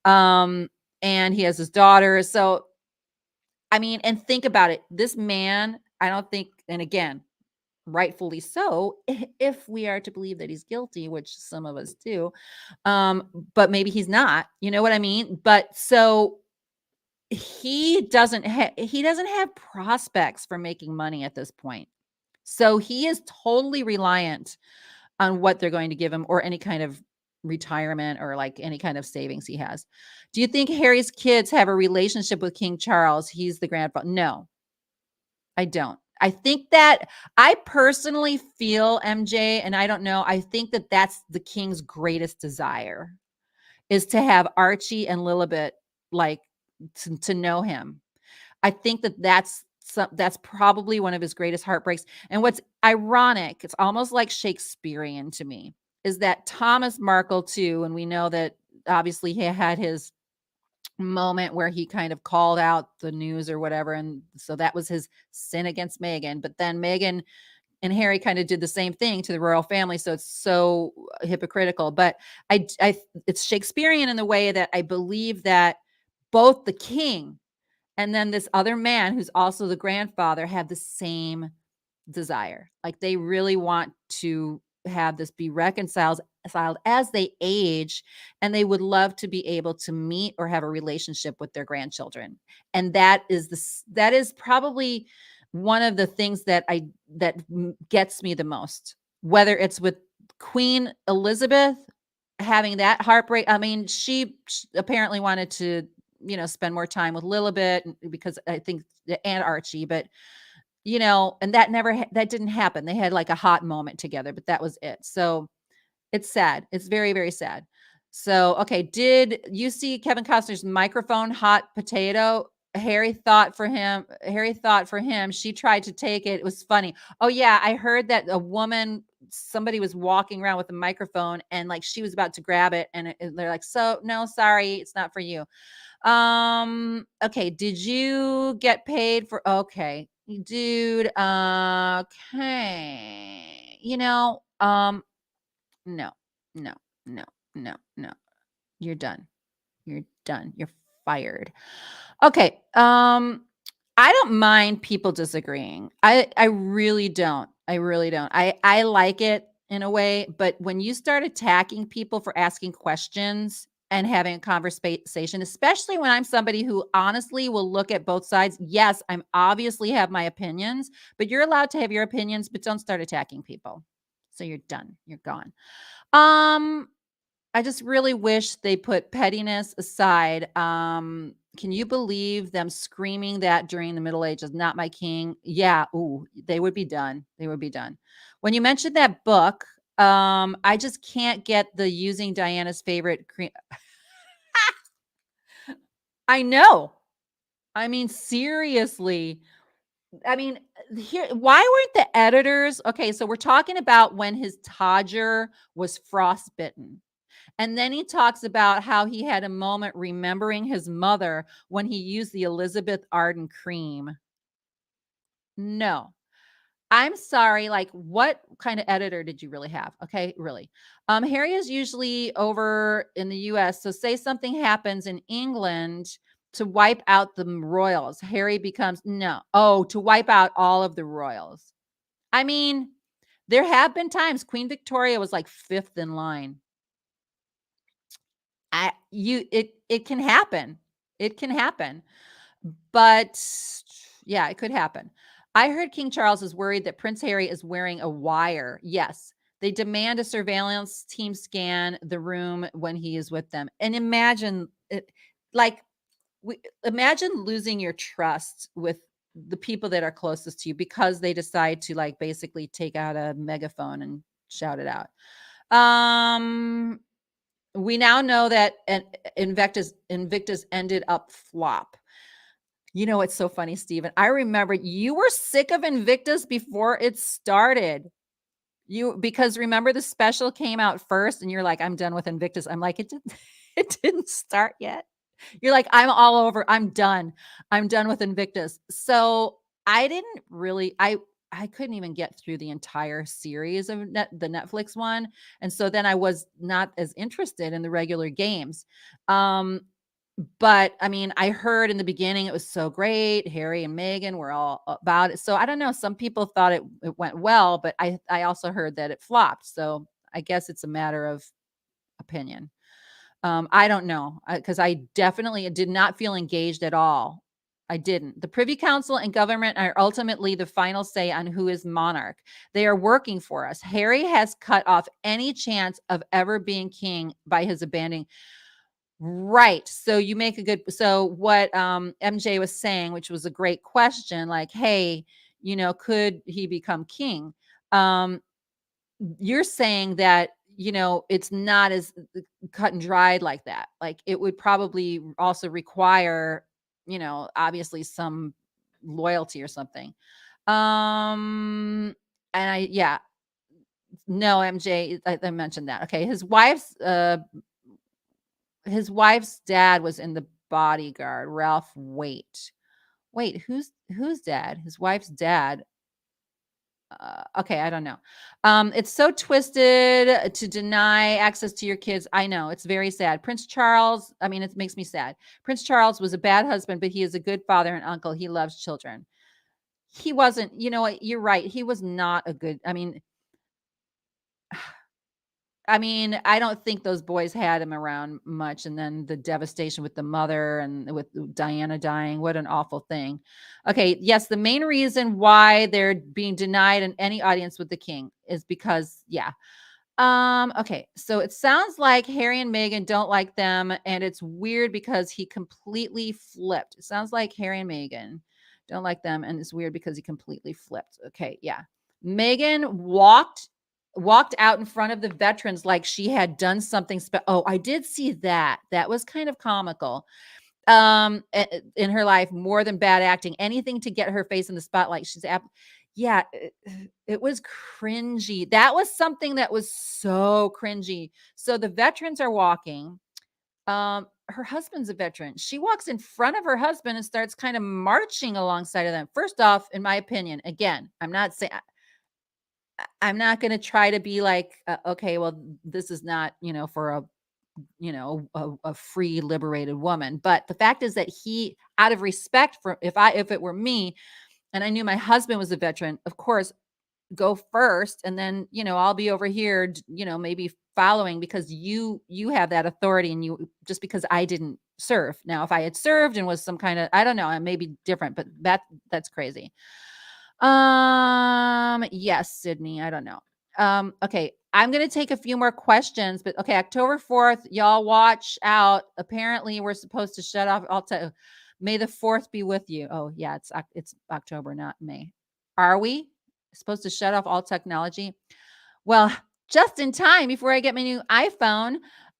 And he has his daughter. So, I mean, and think about it. This man, I don't think, and again, rightfully so, if we are to believe that he's guilty, which some of us do. But maybe he's not, you know what I mean? But so he doesn't have prospects for making money at this point. So he is totally reliant on what they're going to give him or any kind of retirement or like any kind of savings he has. Do you think Harry's kids have a relationship with King Charles? He's the grandfather. No, I don't. I think that I personally feel MJ, and I don't know, I think that that's the king's greatest desire is to have Archie and Lilibet like to know him. I think that that's probably one of his greatest heartbreaks. And what's ironic, it's almost like Shakespearean to me, is that Thomas Markle too, and we know that obviously he had his moment where he kind of called out the news or whatever, and so that was his sin against Meghan. But then Meghan and Harry kind of did the same thing to the royal family, so it's so hypocritical. But it's Shakespearean in the way that I believe that both the king and then this other man who's also the grandfather have the same desire. Like they really want to have this be reconciled as they age, and they would love to be able to meet or have a relationship with their grandchildren. And that is probably one of the things that gets me the most. Whether it's with Queen Elizabeth having that heartbreak. I mean, she apparently wanted to, spend more time with Lilibet because I think and Archie, but and that didn't happen. They had like a hot moment together, but that was it. So it's sad. It's very, very sad. So, okay, did you see Kevin Costner's microphone hot potato? Harry thought for him, she tried to take it. It was funny. Oh yeah, I heard that somebody was walking around with a microphone and like she was about to grab it and they're like, "So, no, sorry, it's not for you." Okay, did you get paid for okay. Dude, okay. No, no, no, no, no. You're done. You're done. You're fired. Okay. I don't mind people disagreeing. I really don't. I really don't. I like it in a way, but when you start attacking people for asking questions and having a conversation, especially when I'm somebody who honestly will look at both sides. Yes, I'm obviously have my opinions, but you're allowed to have your opinions, but don't start attacking people. So you're done. You're gone. Um, I just really wish they put pettiness aside. Can you believe them screaming that during the Middle Ages? Not my king. Yeah. Ooh, they would be done. They would be done. When you mentioned that book, I just can't get the using Diana's favorite cream. I know. I mean, seriously. I mean, here, why weren't the editors okay? So we're talking about when his Todger was frostbitten. And then he talks about how he had a moment remembering his mother when he used the Elizabeth Arden cream. No. I'm sorry, like, what kind of editor did you really have? Okay, really. Harry is usually over in the US, so say something happens in England to wipe out the royals. Harry becomes no. Oh, to wipe out all of the royals. I mean, there have been times Queen Victoria was like 5th in line. It can happen. It can happen. But yeah, it could happen. I heard King Charles is worried that Prince Harry is wearing a wire. Yes. They demand a surveillance team scan the room when he is with them. And imagine it like imagine losing your trust with the people that are closest to you because they decide to like basically take out a megaphone and shout it out. We now know that Invictus ended up flop. It's so funny, Steven. I remember you were sick of Invictus before it started. Because remember the special came out first and you're like, I'm done with Invictus. I'm like, it didn't start yet. You're like, I'm all over. I'm done. I'm done with Invictus. So I didn't really, I couldn't even get through the entire series of the Netflix one. And so then I was not as interested in the regular games. But I mean, I heard in the beginning it was so great. Harry and Meghan were all about it. So I don't know. Some people thought it went well, but I also heard that it flopped. So I guess it's a matter of opinion. I don't know because I definitely did not feel engaged at all. I didn't. The Privy Council and government are ultimately the final say on who is monarch. They are working for us. Harry has cut off any chance of ever being king by his abandoning. Right. So you make a good so what MJ was saying, which was a great question, like, hey, could he become king? You're saying that, it's not as cut and dried like that. Like it would probably also require, obviously some loyalty or something. And yeah, no, MJ, I mentioned that. Okay. His wife's dad was in the bodyguard, Ralph Waite. Wait, who's dad? His wife's dad. Okay, I don't know. It's so twisted to deny access to your kids. I know it's very sad. Prince Charles, I mean, it makes me sad. Prince Charles was a bad husband, but he is a good father and uncle. He loves children. He wasn't, you know what, you're right, he was not a good, I don't think those boys had him around much, and then the devastation with the mother and with Diana dying, what an awful thing. Okay, yes, the main reason why they're being denied in any audience with the king is because, yeah. Okay, so it sounds like Harry and Meghan don't like them, and it's weird because he completely flipped. It sounds like Harry and Meghan don't like them, and it's weird because he completely flipped. Okay, yeah. Meghan walked out in front of the veterans like she had done something oh, I did see that. That was kind of comical. In her life more than bad acting, anything to get her face in the spotlight. Yeah, it was cringy. That was something that was so cringy. So the veterans are walking. Her husband's a veteran. She walks in front of her husband and starts kind of marching alongside of them. First off, in my opinion, again, I'm not going to try to be like, okay, well, this is not, for a free liberated woman. But the fact is that he, out of respect for, if it were me and I knew my husband was a veteran, of course, go first. And then, I'll be over here, maybe following because you have that authority and you, just because I didn't serve. Now, if I had served and was some kind of, I don't know, it may be different, but that's crazy. Yes, Sydney, I don't know. Okay, I'm gonna take a few more questions, but okay, October 4th, y'all watch out. Apparently, we're supposed to shut off all May the 4th be with you. Oh, yeah, it's October, not May. Are we supposed to shut off all technology? Well, just in time before I get my new iPhone.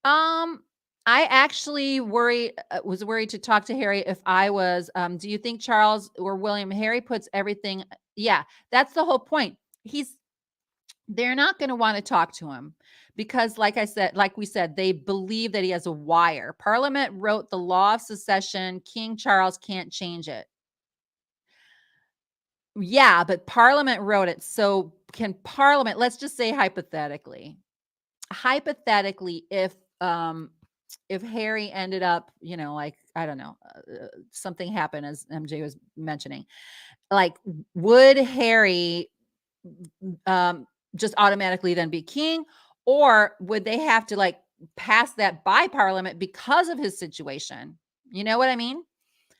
Um, I actually was worried to talk to Harry if I was. Do you think Charles or William? Harry puts everything. Yeah, that's the whole point. They're not going to want to talk to him because, like we said, they believe that he has a wire. Parliament wrote the law of secession. King Charles can't change it. Yeah, but Parliament wrote it. So can Parliament, let's just say hypothetically, if Harry ended up, like, I don't know, something happened as MJ was mentioning, like, would Harry just automatically then be king, or would they have to like pass that by Parliament because of his situation? You know what I mean?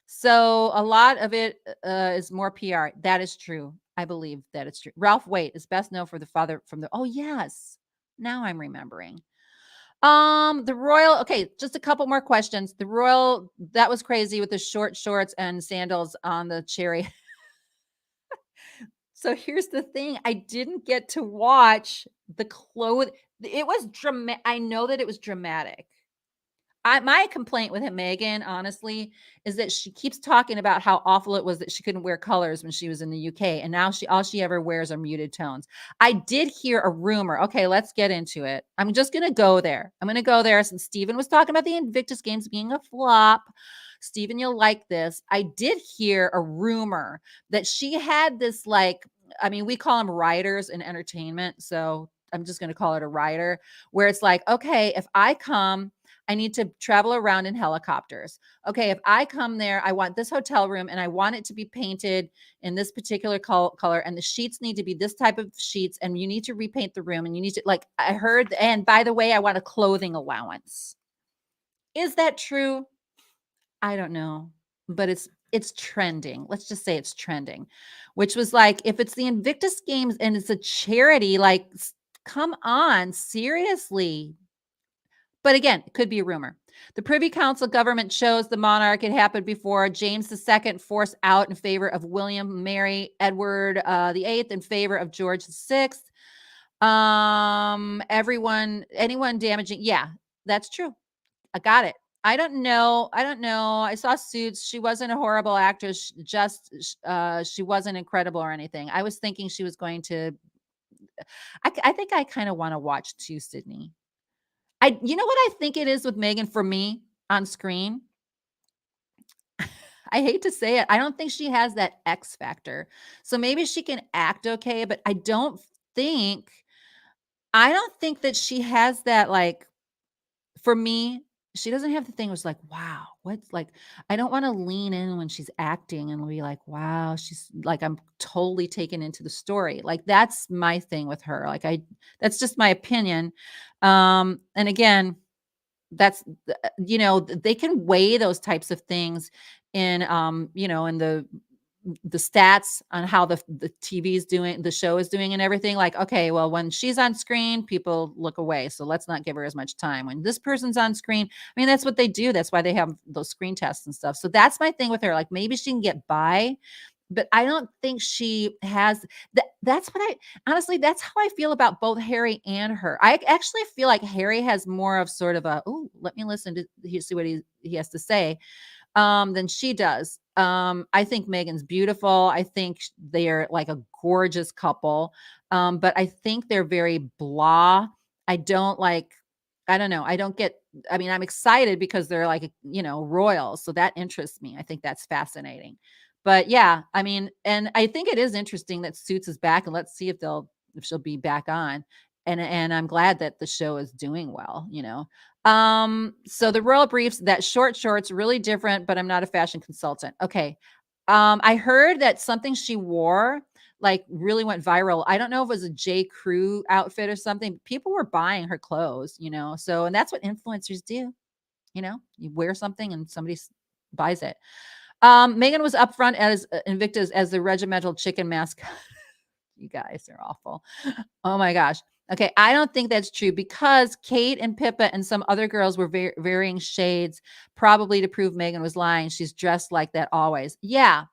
So a lot of it is more PR. That is true. I believe that it's true. Ralph Waite is best known for the father from the. Oh yes, now I'm remembering. The royal. Okay, just a couple more questions. The royal, that was crazy with the short shorts and sandals on the cherry. So here's the thing, I didn't get to watch the clothes. It was dramatic. I know that it was dramatic. My complaint with him, Meghan, honestly, is that she keeps talking about how awful it was that she couldn't wear colors when she was in the UK, and now all she ever wears are muted tones. I did hear a rumor. Okay, let's get into it. I'm just gonna go there. I'm gonna go there since Stephen was talking about the Invictus games being a flop. Stephen, you'll like this. I did hear a rumor that she had this like, we call them riders in entertainment, so I'm just gonna call it a rider, where it's like, okay, if I come, I need to travel around in helicopters. Okay, if I come there, I want this hotel room and I want it to be painted in this particular color, and the sheets need to be this type of sheets, and you need to repaint the room, and you need to, like, I heard, and by the way, I want a clothing allowance. Is that true? I don't know, but it's trending. Let's just say it's trending, which was like, if it's the Invictus games and it's a charity, like, come on, seriously. But again, it could be a rumor. The Privy Council government chose the monarch. It happened before. James II forced out in favor of William, Mary, Edward VIII in favor of George VI. Anyone damaging. Yeah, that's true. I got it. I don't know. I saw Suits. She wasn't a horrible actress. Just she wasn't incredible or anything. I was thinking she was going to. I think I kind of want to watch too, Sydney. You know what I think it is with Meghan for me on screen? I hate to say it. I don't think she has that X factor. So maybe she can act okay, but think I don't think that she has that, like, for me, she doesn't have the thing was like, wow, what's like, I don't want to lean in when she's acting and be like, wow, she's like, I'm totally taken into the story. Like, that's my thing with her. Like, that's just my opinion. And again, that's, they can weigh those types of things in, in the stats on how the TV is doing, the show is doing and everything. Like, okay, well, when she's on screen, people look away. So let's not give her as much time. When this person's on screen, I mean, that's what they do. That's why they have those screen tests and stuff. So that's my thing with her. Like, maybe she can get by, but I don't think she has that. That's what I honestly, that's how I feel about both Harry and her. I actually feel like Harry has more of sort of a, oh, let me listen to see what he has to say, than she does. I think Meghan's beautiful. I think they're like a gorgeous couple. But I think they're very blah. I don't like, I don't know. I don't get, I mean, I'm excited because they're like, royals. So that interests me. I think that's fascinating. But yeah, I mean, and I think it is interesting that Suits is back, and let's see if she'll be back on. And I'm glad that the show is doing well. So the royal briefs, that short shorts, really different, but I'm not a fashion consultant. Okay. I heard that something she wore like really went viral. I don't know if it was a J. Crew outfit or something. People were buying her clothes. So, and that's what influencers do. You wear something and somebody buys it. Meghan was up front as Invictus as the regimental chicken mascot. You guys are awful. Oh my gosh. Okay, I don't think that's true because Kate and Pippa and some other girls were varying shades, probably to prove Meghan was lying. She's dressed like that always. Yeah.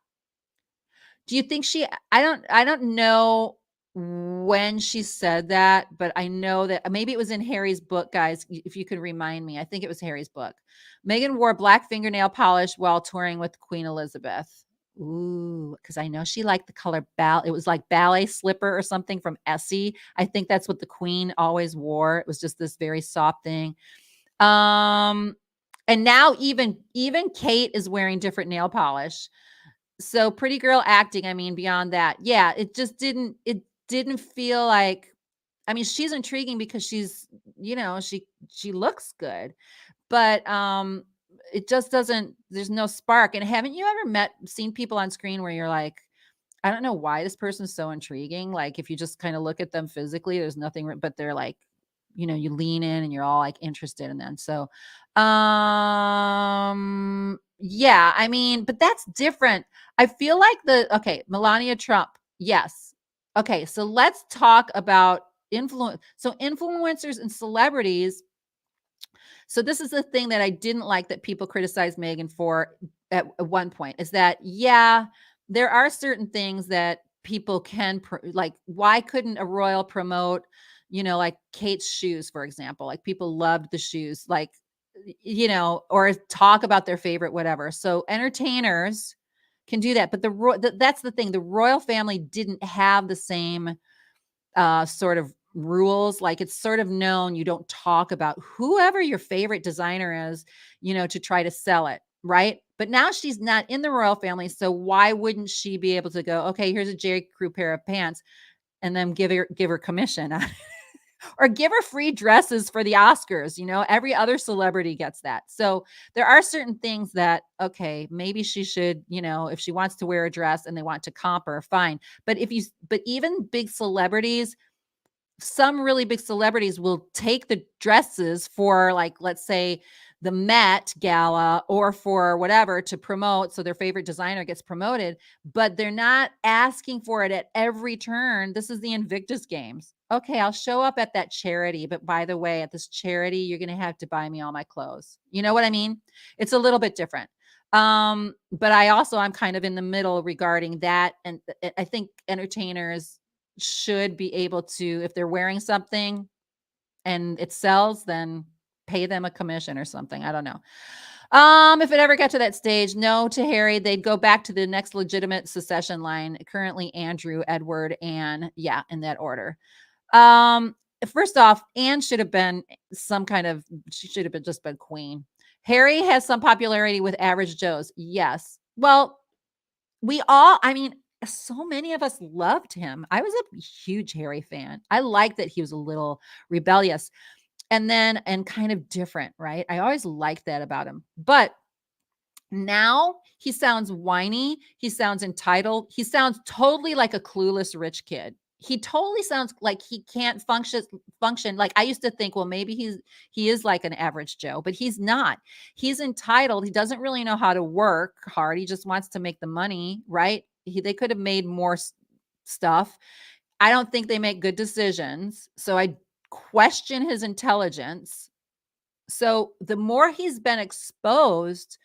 Do you think I don't know when she said that, but I know that maybe it was in Harry's book, guys, if you could remind me. I think it was Harry's book. Meghan wore black fingernail polish while touring with Queen Elizabeth. Ooh, because I know she liked the color it was like ballet slipper or something from Essie. I think that's what the Queen always wore. It was just this very soft thing. Um, and now even Kate is wearing different nail polish. So pretty girl acting, I mean, beyond that, yeah, it didn't feel like, I mean, she's intriguing because she looks good, but, it just doesn't, there's no spark. And haven't you ever seen people on screen where you're like, I don't know why this person's so intriguing. Like, if you just kind of look at them physically, there's nothing, but they're like, you lean in and you're all like interested in them. So, yeah, I mean, but that's different. I feel like okay, Melania Trump. Yes. Okay. So let's talk about influence. So influencers and celebrities. So this is the thing that I didn't like that people criticize Meghan for at one point is that, yeah, there are certain things that people can like, why couldn't a royal promote, like Kate's shoes, for example? Like, people loved the shoes, like, or talk about their favorite whatever. So entertainers can do that, but that's the thing. The royal family didn't have the same sort of rules. Like, it's sort of known you don't talk about whoever your favorite designer is, to try to sell it, right? But now she's not in the royal family, so why wouldn't she be able to go, okay, here's a J. Crew pair of pants, and then give her commission or give her free dresses for the Oscars? Every other celebrity gets that. So there are certain things that, okay, maybe she should, if she wants to wear a dress and they want to comp her, fine. But even big celebrities, some really big celebrities will take the dresses for, like, let's say the Met Gala or for whatever to promote. So their favorite designer gets promoted, but they're not asking for it at every turn. This is the Invictus Games. Okay, I'll show up at that charity, but by the way, at this charity, you're going to have to buy me all my clothes. You know what I mean? It's a little bit different. But I'm kind of in the middle regarding that. And I think entertainers should be able to, if they're wearing something and it sells, then pay them a commission or something. I don't know. If it ever got to that stage, no to Harry, they'd go back to the next legitimate succession line. Currently, Andrew, Edward, Anne. Yeah, in that order. Um, First off, Anne should have been she should have just been queen. Harry has some popularity with average Joes. Yes. Well, I mean, so many of us loved him. I was a huge Harry fan. I liked that he was a little rebellious. and kind of different, right? I always liked that about him. But now he sounds whiny. He sounds entitled. He sounds totally like a clueless rich kid. He totally sounds like he can't function. Like I used to think, well, maybe he is like an average Joe, but he's not. He's entitled. He doesn't really know how to work hard. He just wants to make the money, right? They could have made more stuff. I don't think they make good decisions. So I question his intelligence. So the more he's been exposed,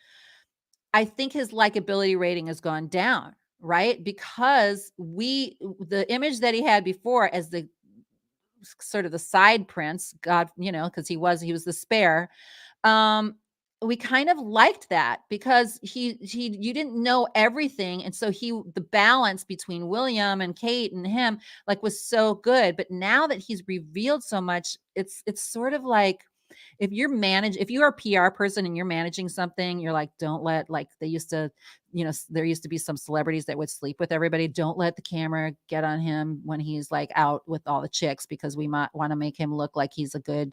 I think his likability rating has gone down, right? Because the image that he had before as the sort of the side prince, God, because he was the spare. Um, we kind of liked that because you didn't know everything, and so the balance between William and Kate and him like was so good. But now that he's revealed so much, it's sort of like if you are a PR person and you're managing something, you're like, don't let, like they used to, there used to be some celebrities that would sleep with everybody. Don't let the camera get on him when he's like out with all the chicks, because we might want to make him look like he's a good,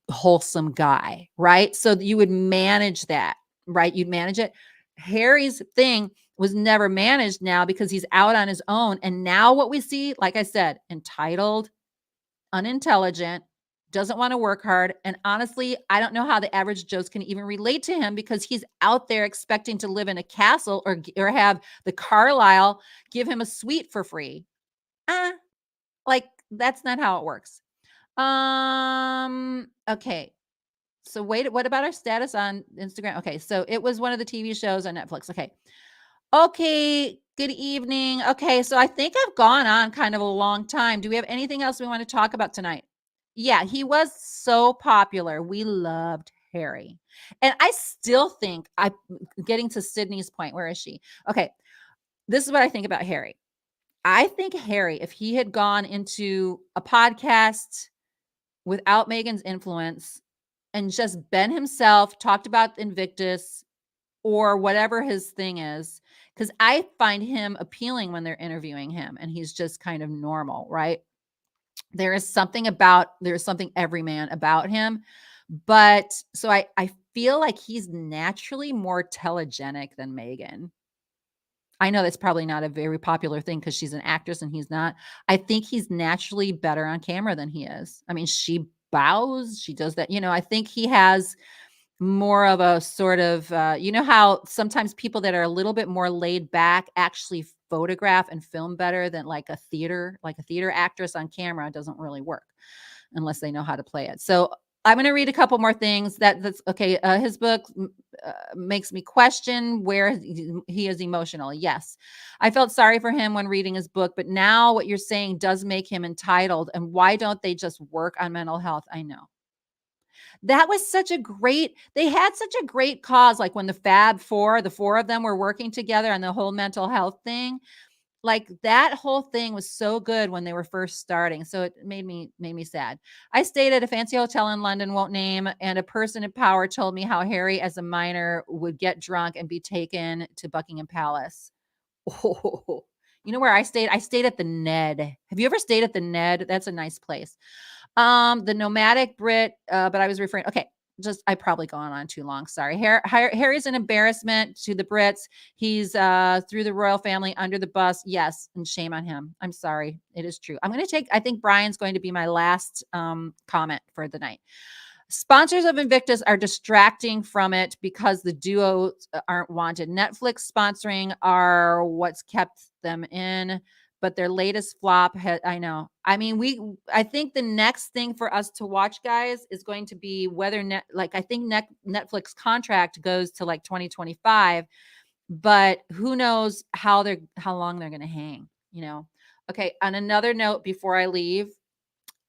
wholesome guy. Right. So you would manage that, right? You'd manage it. Harry's thing was never managed now because he's out on his own. And now what we see, like I said, entitled, unintelligent, doesn't want to work hard. And honestly, I don't know how the average Joes can even relate to him because he's out there expecting to live in a castle or have the Carlisle give him a suite for free. Like that's not how it works. Okay. So wait, what about our status on Instagram? Okay. So it was one of the TV shows on Netflix. Okay. Okay, good evening. Okay, so I think I've gone on kind of a long time. Do we have anything else we want to talk about tonight? Yeah, he was so popular. We loved Harry. And I still think getting to Sydney's point, where is she? Okay, this is what I think about Harry. I think Harry, if he had gone into a podcast without Meghan's influence and just been himself, talked about Invictus, or whatever his thing is, because I find him appealing when they're interviewing him and he's just kind of normal, right? There's something everyman about him. But so I feel like he's naturally more telegenic than Meghan. I know that's probably not a very popular thing because she's an actress and he's not. I think he's naturally better on camera than he is. I mean, she bows, she does that. I think he has more of a sort of, how sometimes people that are a little bit more laid back actually photograph and film better than like a theater actress on camera doesn't really work unless they know how to play it. So I'm going to read a couple more things that's okay. His book makes me question where he is emotional. Yes. I felt sorry for him when reading his book, but now what you're saying does make him entitled. And why don't they just work on mental health? I know. That was they had such a great cause. Like when the the four of them were working together on the whole mental health thing, like that whole thing was so good when they were first starting. So it made me sad. I stayed at a fancy hotel in London, won't name, and a person in power told me how Harry as a minor would get drunk and be taken to Buckingham Palace. Oh, you know where I stayed? I stayed at the Ned. Have you ever stayed at the Ned? That's a nice place. The nomadic Brit, but I was referring. Okay, I probably gone on too long. Sorry. Harry's an embarrassment to the Brits. He's through the royal family under the bus. Yes, and shame on him. I'm sorry. It is true. I think Brian's going to be my last comment for the night. Sponsors of Invictus are distracting from it because the duos aren't wanted. Netflix sponsoring are what's kept them in, but their latest flop I know. I mean, I think the next thing for us to watch, guys, is going to be whether I think Netflix contract goes to like 2025, but who knows how long they're going to hang, Okay, on another note before I leave,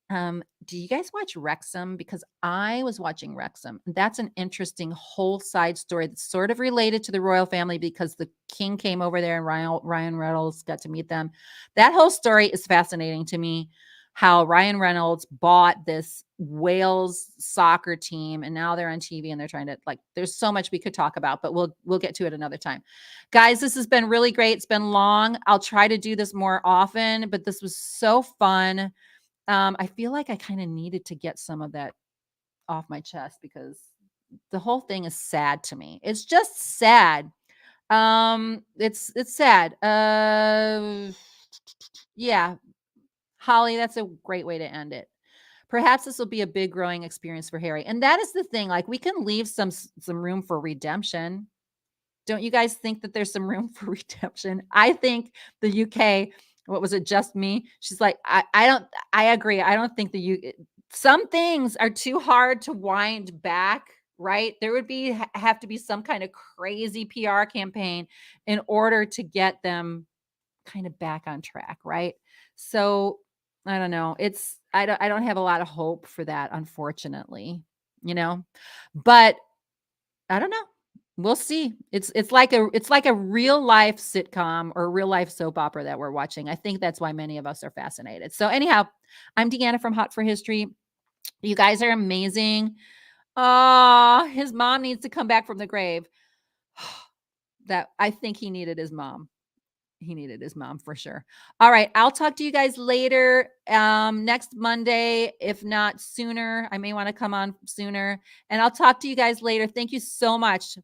do you guys watch Wrexham? Because I was watching Wrexham. That's an interesting whole side story that's sort of related to the royal family because the king came over there and Ryan Reynolds got to meet them. That whole story is fascinating to me. How Ryan Reynolds bought this Wales soccer team and now they're on TV and they're trying to there's so much we could talk about, but we'll get to it another time. Guys, this has been really great. It's been long. I'll try to do this more often, but this was so fun. I feel like I kind of needed to get some of that off my chest because the whole thing is sad to me. It's just sad. It's sad. Yeah, Holly, that's a great way to end it. Perhaps this will be a big growing experience for Harry. And that is the thing. Like we can leave some room for redemption. Don't you guys think that there's some room for redemption? I think the UK, what was it, just me? She's like, I agree. I don't think the UK, some things are too hard to wind back, right? There would have to be some kind of crazy PR campaign in order to get them kind of back on track, right? So I don't know. I don't have a lot of hope for that, unfortunately, you know. But I don't know. We'll see. It's like a real life sitcom or real life soap opera that we're watching. I think that's why many of us are fascinated. So anyhow, I'm Deanna from Hot for History. You guys are amazing. His mom needs to come back from the grave. That I think he needed his mom. He needed his mom for sure. All right, I'll talk to you guys later, next Monday, if not sooner. I may want to come on sooner, and I'll talk to you guys later. Thank you so much